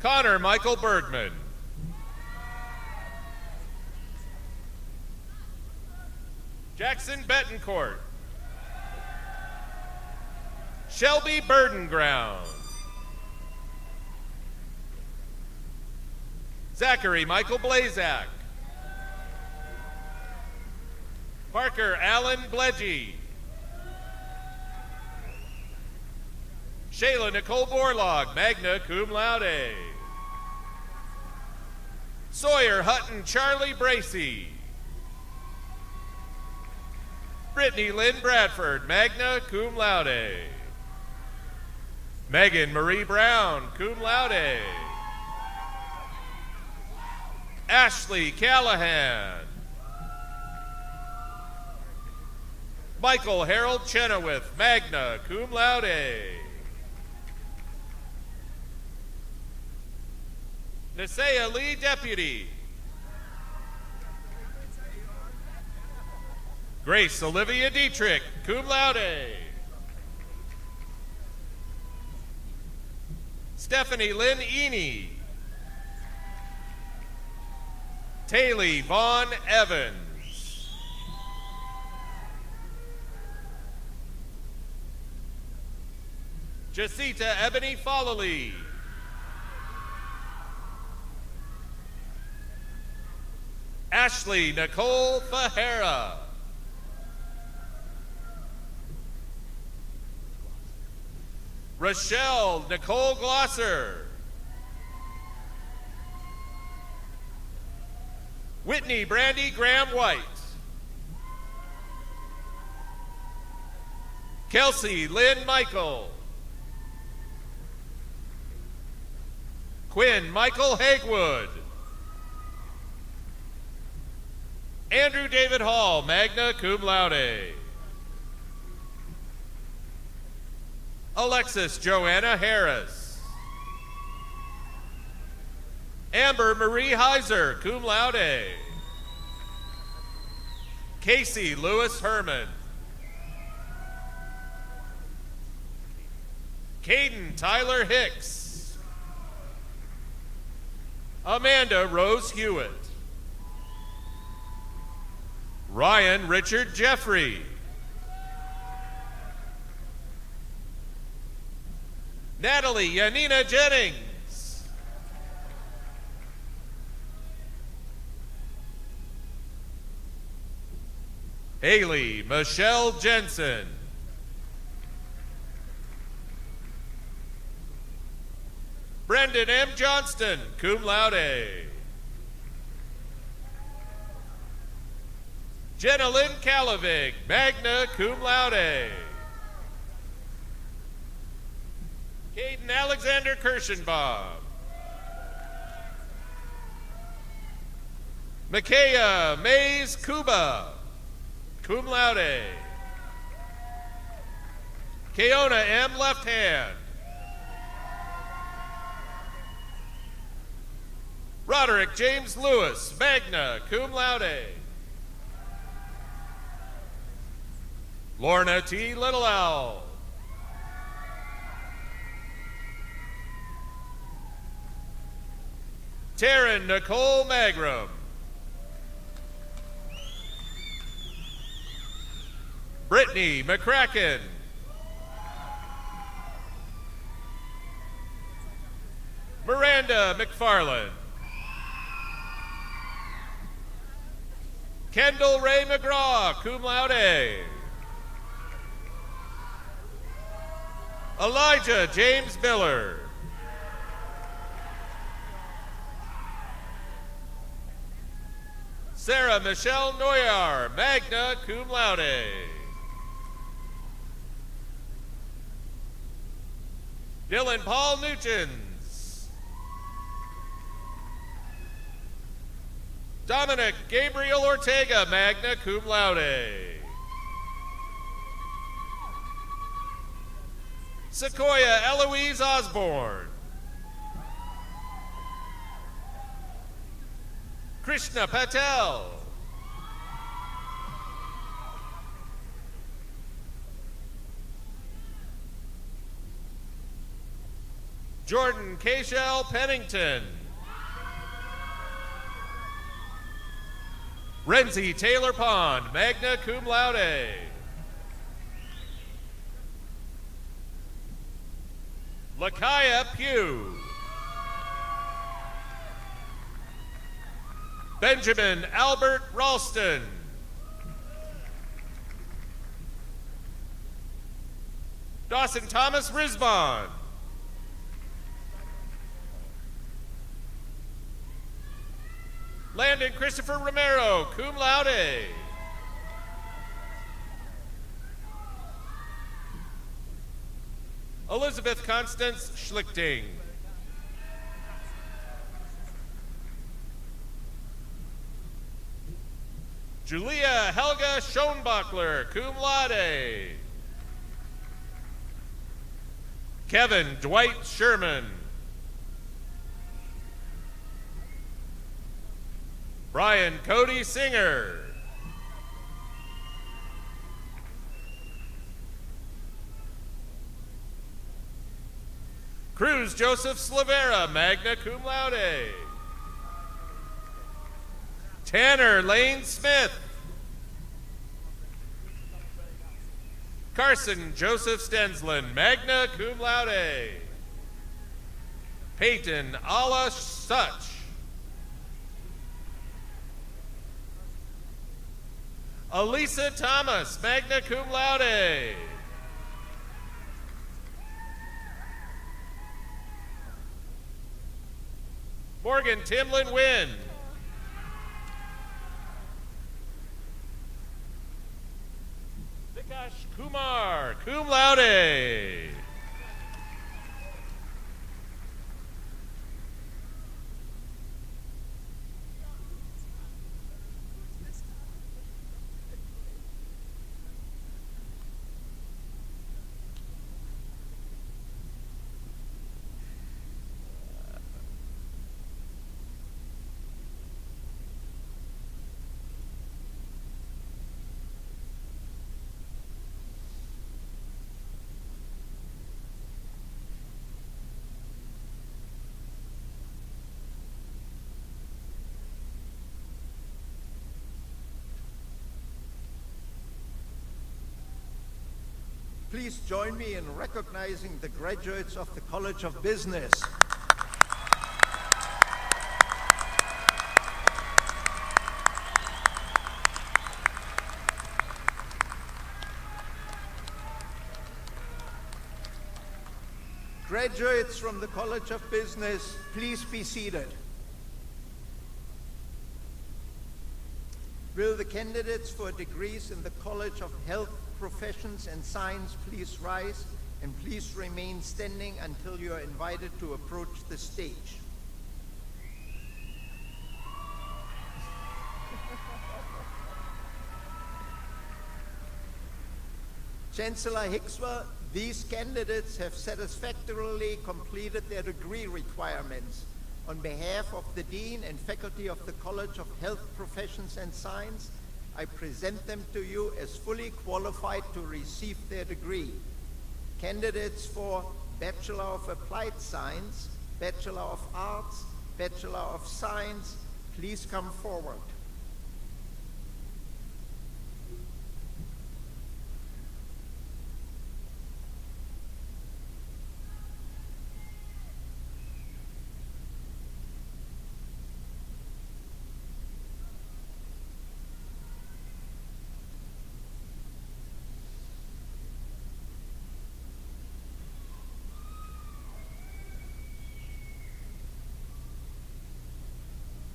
Speaker 1: Connor Michael Bergman. Jackson Betancourt. Shelby Burdenground. Zachary Michael Blazak. Parker Allen Bledgy. Shayla Nicole Borlaug, magna cum laude. Sawyer Hutton Charlie Bracey. Brittany Lynn Bradford, magna cum laude. Megan Marie Brown, cum laude. Ashley Callahan. Michael Harold Chenoweth, magna cum laude. Nisea Lee Deputy. Grace Olivia Dietrich, cum laude. Stephanie Lynn Eney. Taylor Vaughn Evans. Jacita Ebony Folley. Ashley Nicole Fajera. Rochelle Nicole Glosser. Whitney Brandy Graham White. Kelsey Lynn Michael. Quinn Michael Hagwood. Andrew David Hall, magna cum laude. Alexis Joanna Harris. Amber Marie Heiser, cum laude. Casey Lewis Herman. Caden Tyler Hicks. Amanda Rose Hewitt. Ryan Richard Jeffrey. Natalie Yanina Jennings. Haley Michelle Jensen. Brendan M. Johnston, cum laude. Jenna Lynn Calavig, magna cum laude. Caden Alexander Kirschenbaum. Micaiah Mays Kuba, cum laude. Keona M. Left Hand. Roderick James Lewis, magna cum laude. Lorna T. Little Owl. Taryn Nicole Magram. Brittany McCracken. Miranda McFarland. Kendall Ray McGraw, cum laude. Elijah James Miller. Sarah Michelle Noyar, magna cum laude. Dylan Paul Nugents. Dominic Gabriel Ortega, magna cum laude. Sequoia Eloise Osborne. Krishna Patel. Jordan Cashel Pennington. Renzi Taylor Pond, magna cum laude. Lakaya Pugh. Benjamin Albert Ralston. Dawson Thomas Risbon. Landon Christopher Romero, cum laude. Elizabeth Constance Schlichting. Julia Helga Schoenbachler, cum laude. Kevin Dwight Sherman. Brian Cody Singer. Cruz Joseph Slavera, magna cum laude. Tanner Lane Smith. Carson Joseph Stensland, magna cum laude. Peyton Ala Such. Elisa Thomas, magna cum laude. Morgan Timlin Wynn. Vikash Kumar, cum laude.
Speaker 6: Please join me in recognizing the graduates of the College of Business. Graduates from the College of Business, please be seated. Will the candidates for degrees in the College of Health, Professions and Science please rise, and please remain standing until you are invited to approach the stage. Chancellor Hickswell, these candidates have satisfactorily completed their degree requirements. On behalf of the Dean and faculty of the College of Health Professions and Science, I present them to you as fully qualified to receive their degree. Candidates for Bachelor of Applied Science, Bachelor of Arts, Bachelor of Science, please come forward.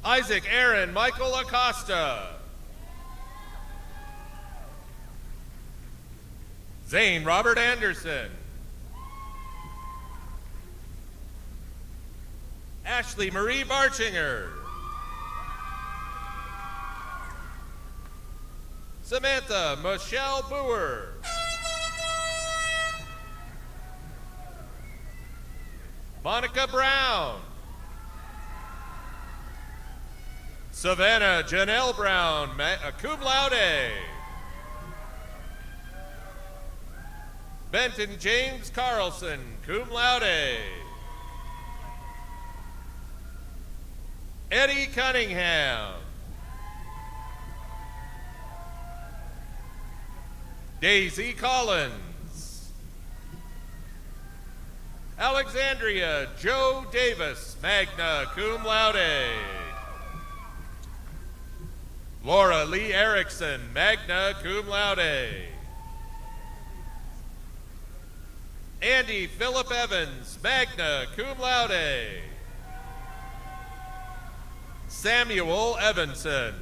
Speaker 1: Isaac Aaron Michael Acosta. Zane Robert Anderson. Ashley Marie Barchinger. Samantha Michelle Boer. Monica Brown. Savannah Janelle Brown, cum laude. Benton James Carlson, cum laude. Eddie Cunningham. Daisy Collins. Alexandria Joe Davis, magna cum laude. Laura Lee Erickson, magna cum laude. Andy Philip Evans, magna cum laude. Samuel Evanson.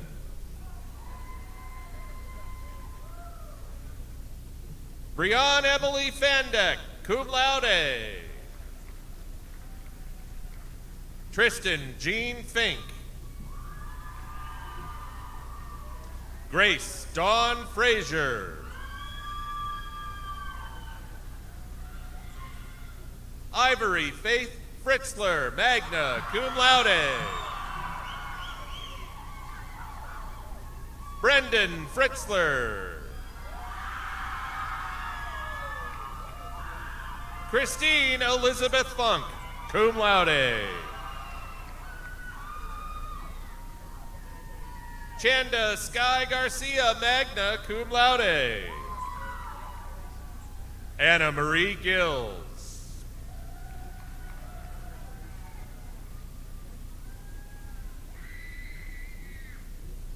Speaker 1: Brianne Emily Fandek, cum laude. Tristan Jean Fink. Grace Dawn Frazier. Ivory Faith Fritzler, magna cum laude. Brendan Fritzler. Christine Elizabeth Funk, cum laude. Chanda Sky Garcia, magna cum laude. Anna Marie Gills.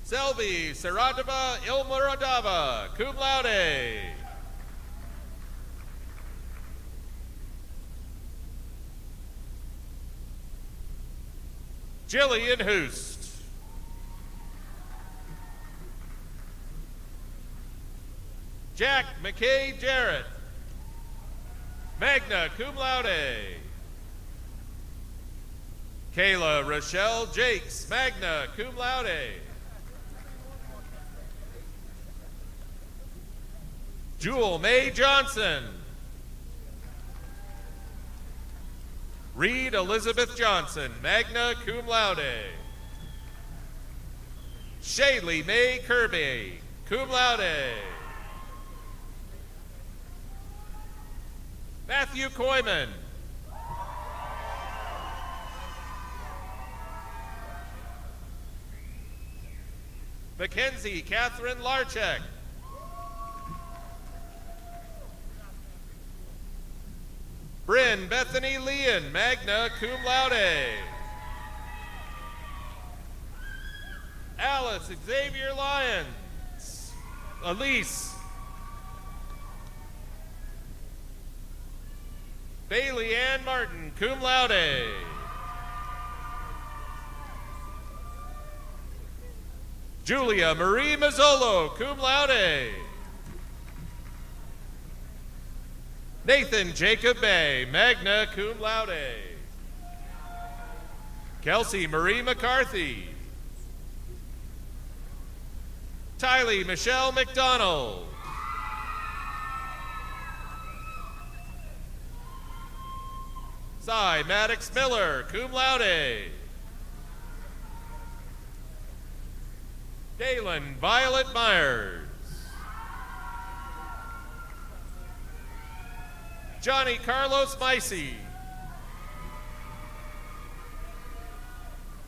Speaker 1: Selvi Saradava Ilmuradava, cum laude. Jillian Hoost. Jack McKay Jarrett, magna cum laude. Kayla Rochelle Jakes, magna cum laude. Jewel Mae Johnson. Reed Elizabeth Johnson, magna cum laude. Shaylee Mae Kirby, cum laude. Matthew Koyman. Mackenzie Catherine Larchek. Bryn Bethany Leon, magna cum laude. Alice Xavier Lyons. Elise. Bailey Ann Martin, cum laude. Julia Marie Mazzolo, cum laude. Nathan Jacob Bay, magna cum laude. Kelsey Marie McCarthy. Tylee Michelle McDonald. Cy Maddox Miller, cum laude. Dalen Violet Myers. Johnny Carlos Micey.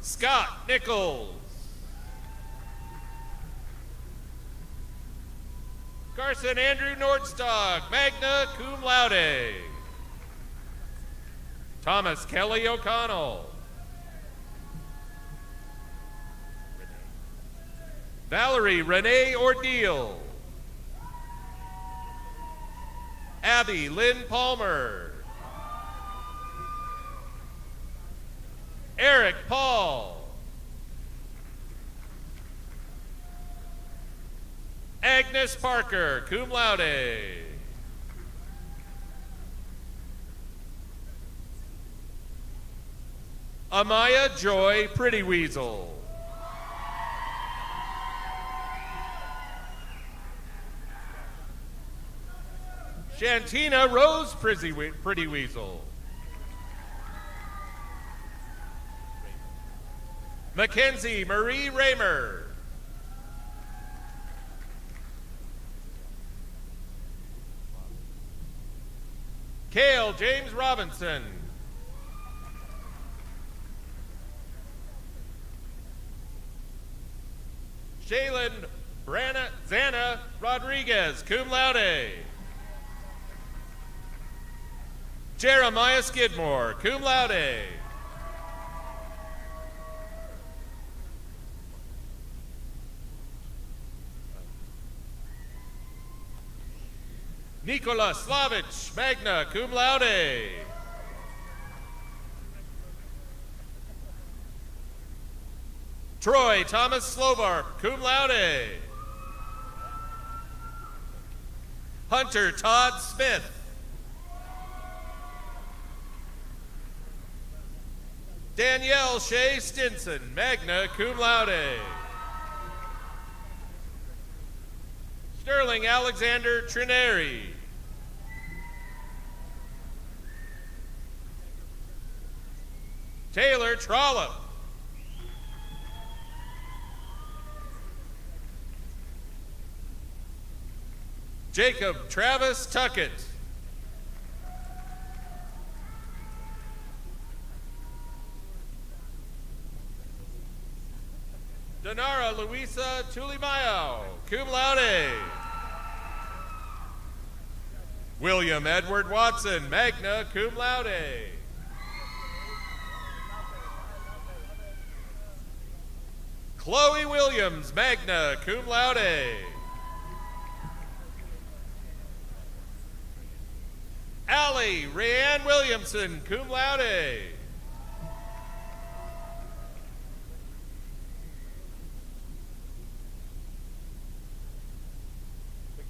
Speaker 1: Scott Nichols. Carson Andrew Nordstock, magna cum laude. Thomas Kelly O'Connell. Valerie Renee Ordeal. Abby Lynn Palmer. Eric Paul. Agnes Parker, cum laude. Amaya Joy Pretty Weasel. Shantina Rose Pretty Weasel. Mackenzie Marie Raymer. Cale James Robinson. Shaylin Zana Rodriguez, cum laude. Jeremiah Skidmore, cum laude. Nikola Slavich, magna cum laude. Troy Thomas Slovar, cum laude. Hunter Todd Smith. Danielle Shea Stinson, magna cum laude. Sterling Alexander Trineri. Taylor Trollope. Jacob Travis Tuckett. Donara Luisa Tulimayo, cum laude. William Edward Watson, magna cum laude. Chloe Williams, magna cum laude. Allie Rayanne Williamson, cum laude.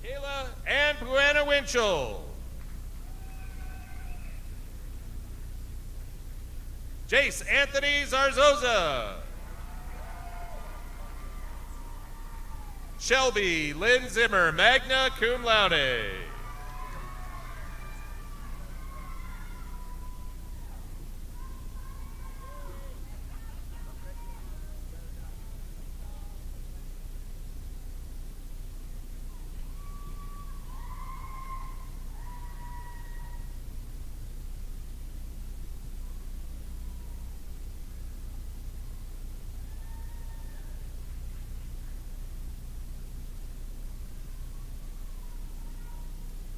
Speaker 1: Michaela Ann Puana Winchell. Jace Anthony Zarzoza. Shelby Lynn Zimmer, magna cum laude.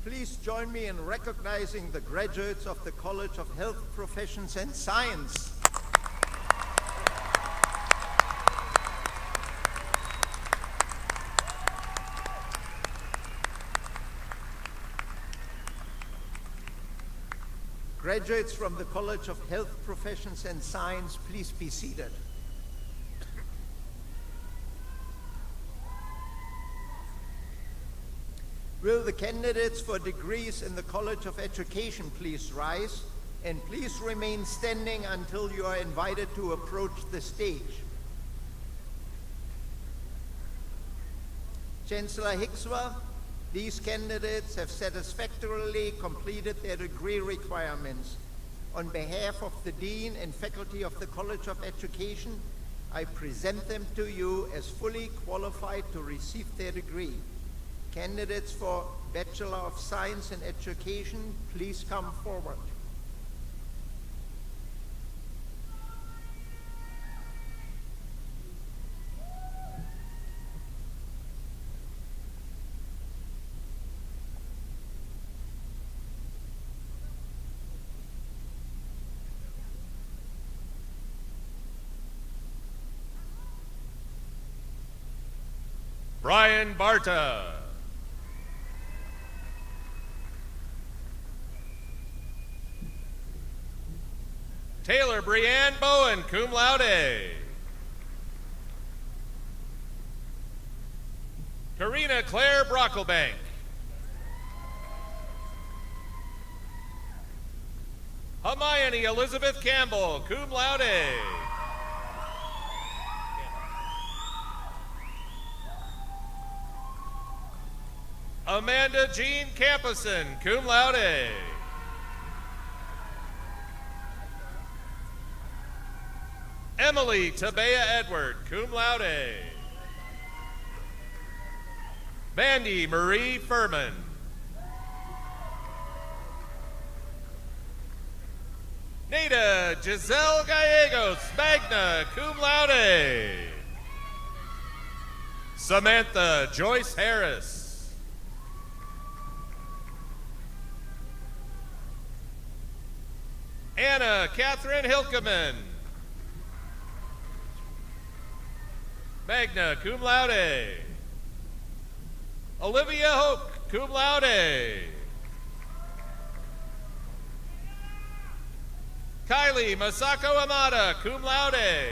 Speaker 6: Please join me in recognizing the graduates of the College of Health Professions and Science. Graduates from the College of Health Professions and Science, please be seated. Will the candidates for degrees in the College of Education please rise, and please remain standing until you are invited to approach the stage. Chancellor Hickswa, these candidates have satisfactorily completed their degree requirements. On behalf of the Dean and faculty of the College of Education, I present them to you as fully qualified to receive their degree. Candidates for Bachelor of Science in Education, please come forward.
Speaker 1: Brian Barta. Taylor Brianne Bowen, cum laude. Karina Claire Brocklebank. Hermione Elizabeth Campbell, cum laude. Amanda Jean Campuson, cum laude. Emily Tabea Edward, cum laude. Mandy Marie Furman. Nada Giselle Gallegos, magna cum laude. Samantha Joyce Harris. Anna Catherine Hilkeman, magna cum laude. Olivia Hoke, cum laude. Kylie Masako Amada, cum laude.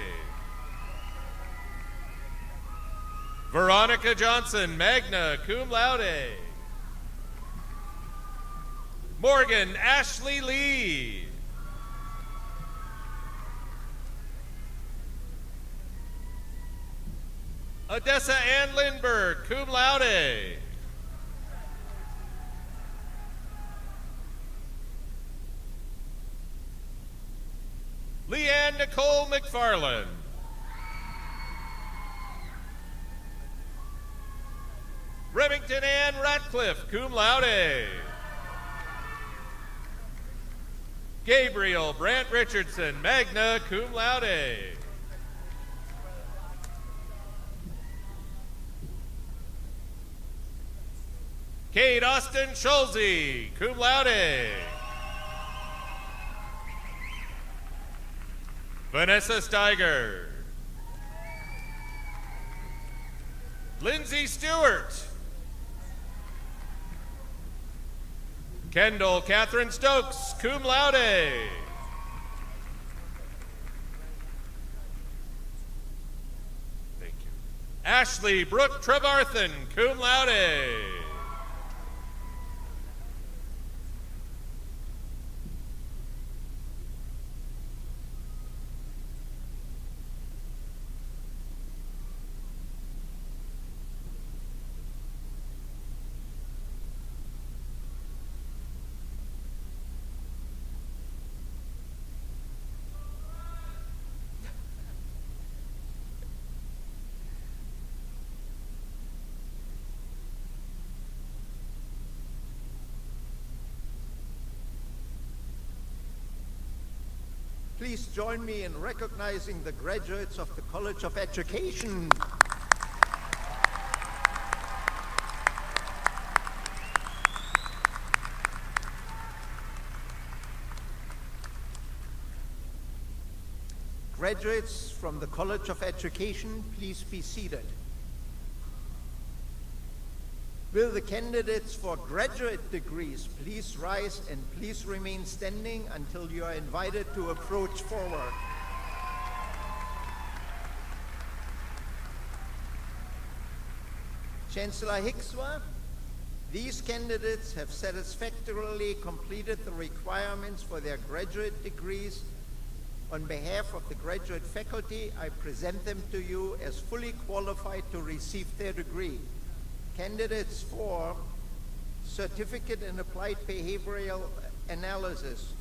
Speaker 1: Veronica Johnson, magna cum laude. Morgan Ashley Lee. Odessa Ann Lindberg, cum laude. Leanne Nicole McFarland. Remington Ann Ratcliffe, cum laude. Gabriel Brant Richardson, magna cum laude. Kate Austin Schulze, cum laude. Vanessa Steiger. Lindsay Stewart. Kendall Catherine Stokes, cum laude. Thank you. Ashley Brooke Trevarthen, cum laude.
Speaker 6: Please join me in recognizing the graduates of the College of Education. Graduates from the College of Education, please be seated. Will the candidates for graduate degrees please rise and please remain standing until you are invited to approach forward. Chancellor Hickswa, these candidates have satisfactorily completed the requirements for their graduate degrees. On behalf of the graduate faculty, I present them to you as fully qualified to receive their degree. Candidates for Certificate in Applied Behavioral Analysis,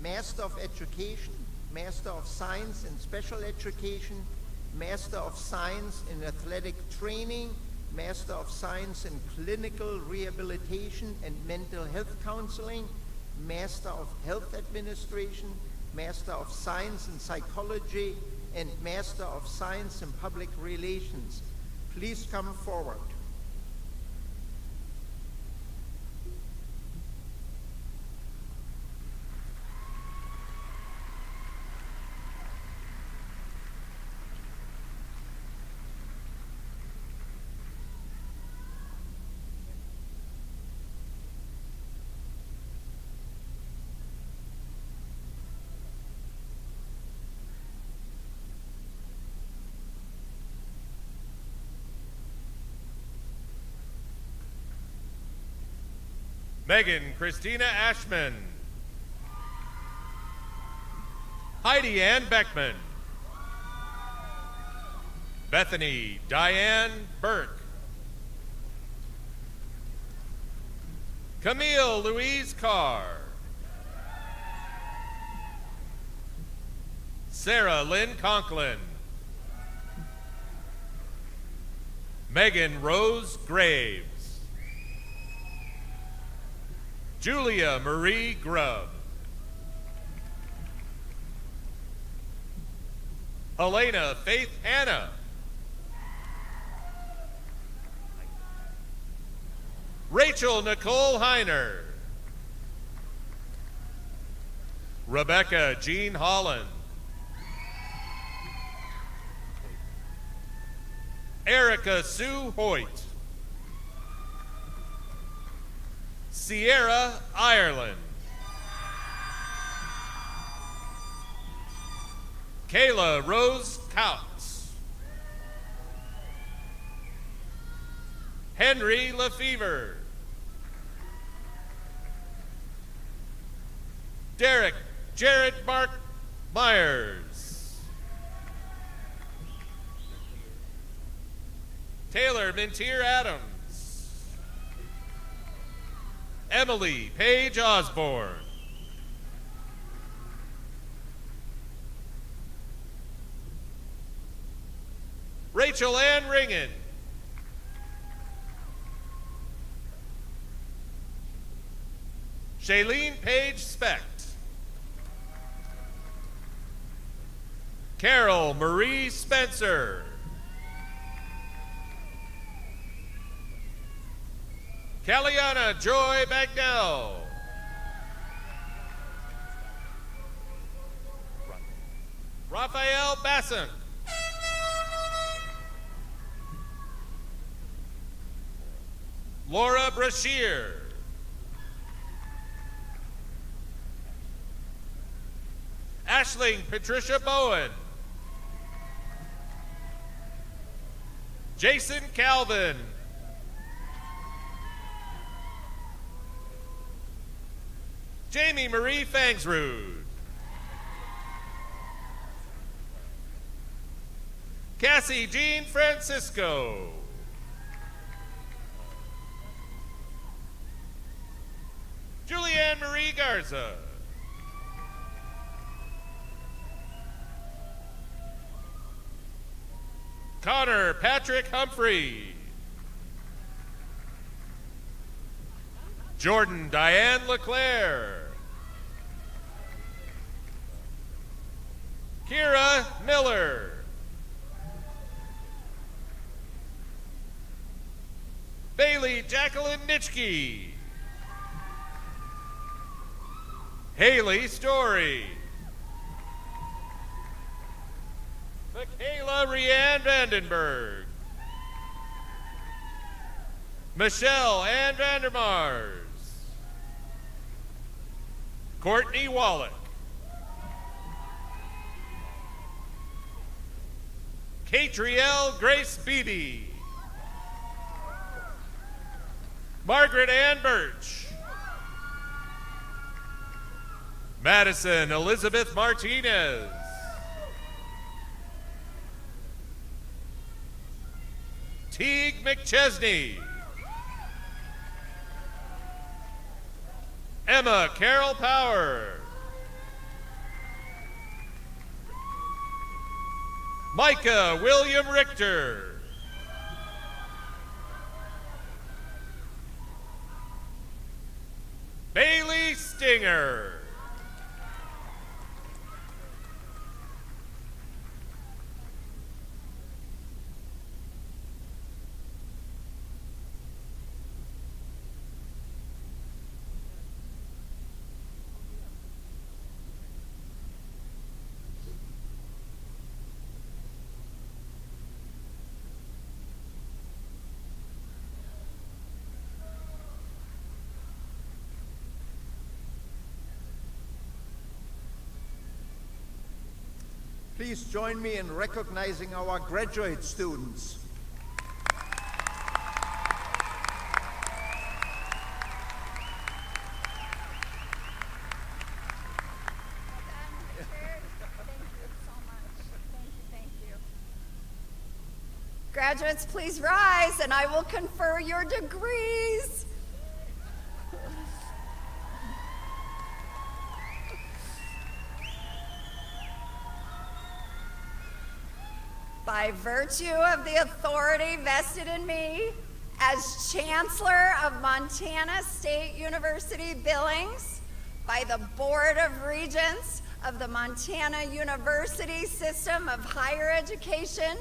Speaker 6: Master of Education, Master of Science in Special Education, Master of Science in Athletic Training, Master of Science in Clinical Rehabilitation and Mental Health Counseling, Master of Health Administration, Master of Science in Psychology, and Master of Science in Public Relations. Please come forward.
Speaker 1: Megan Christina Ashman. Heidi Ann Beckman. Bethany Diane Burke. Camille Louise Carr. Sarah Lynn Conklin. Megan Rose Graves. Julia Marie Grubb. Helena Faith Hanna. Rachel Nicole Heiner. Rebecca Jean Holland. Erica Sue Hoyt. Sierra Ireland. Kayla Rose Couts. Henry Lefevre. Derek Jared Mark Myers. Taylor Mintier Adams. Emily Paige Osborne. Rachel Ann Ringen. Shailene Paige Specht. Carol Marie Spencer. Kalliana Joy Bagnell. Raphael Basson. Laura Brashear. Ashling Patricia Bowen. Jason Calvin. Jamie Marie Fangsrud. Cassie Jean Francisco. Julianne Marie Garza. Connor Patrick Humphrey. Jordan Diane LeClaire. Kira Miller. Bailey Jacqueline Nitschke. Haley Story. Michaela Rianne Vandenberg. Michelle Ann Vandermars. Courtney Wallach. Catrielle Grace Beatty. Margaret Ann Birch. Madison Elizabeth Martinez. Teague McChesney. Emma Carol Power. Micah William Richter. Bailey Stinger.
Speaker 6: Please join me in recognizing our graduate students.
Speaker 2: Graduates, please rise and I will confer your degrees. By virtue of the authority vested in me as Chancellor of Montana State University Billings by the Board of Regents of the Montana University System of Higher Education,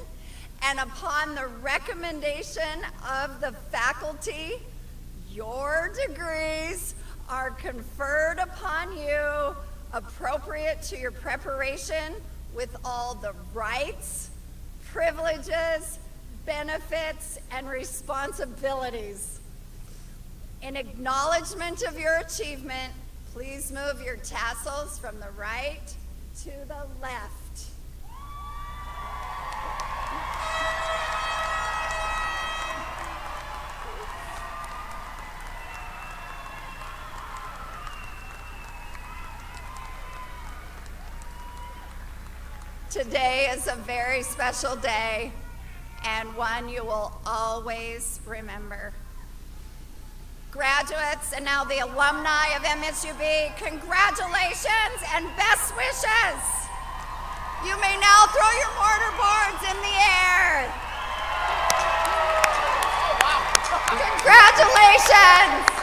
Speaker 2: and upon the recommendation of the faculty, your degrees are conferred upon you appropriate to your preparation with all the rights, privileges, benefits, and responsibilities. In acknowledgement of your achievement, please move your tassels from the right to the left. Today is a very special day and one you will always remember. Graduates and now the alumni of MSUB, congratulations and best wishes. You may now throw your mortar boards in the air. Congratulations.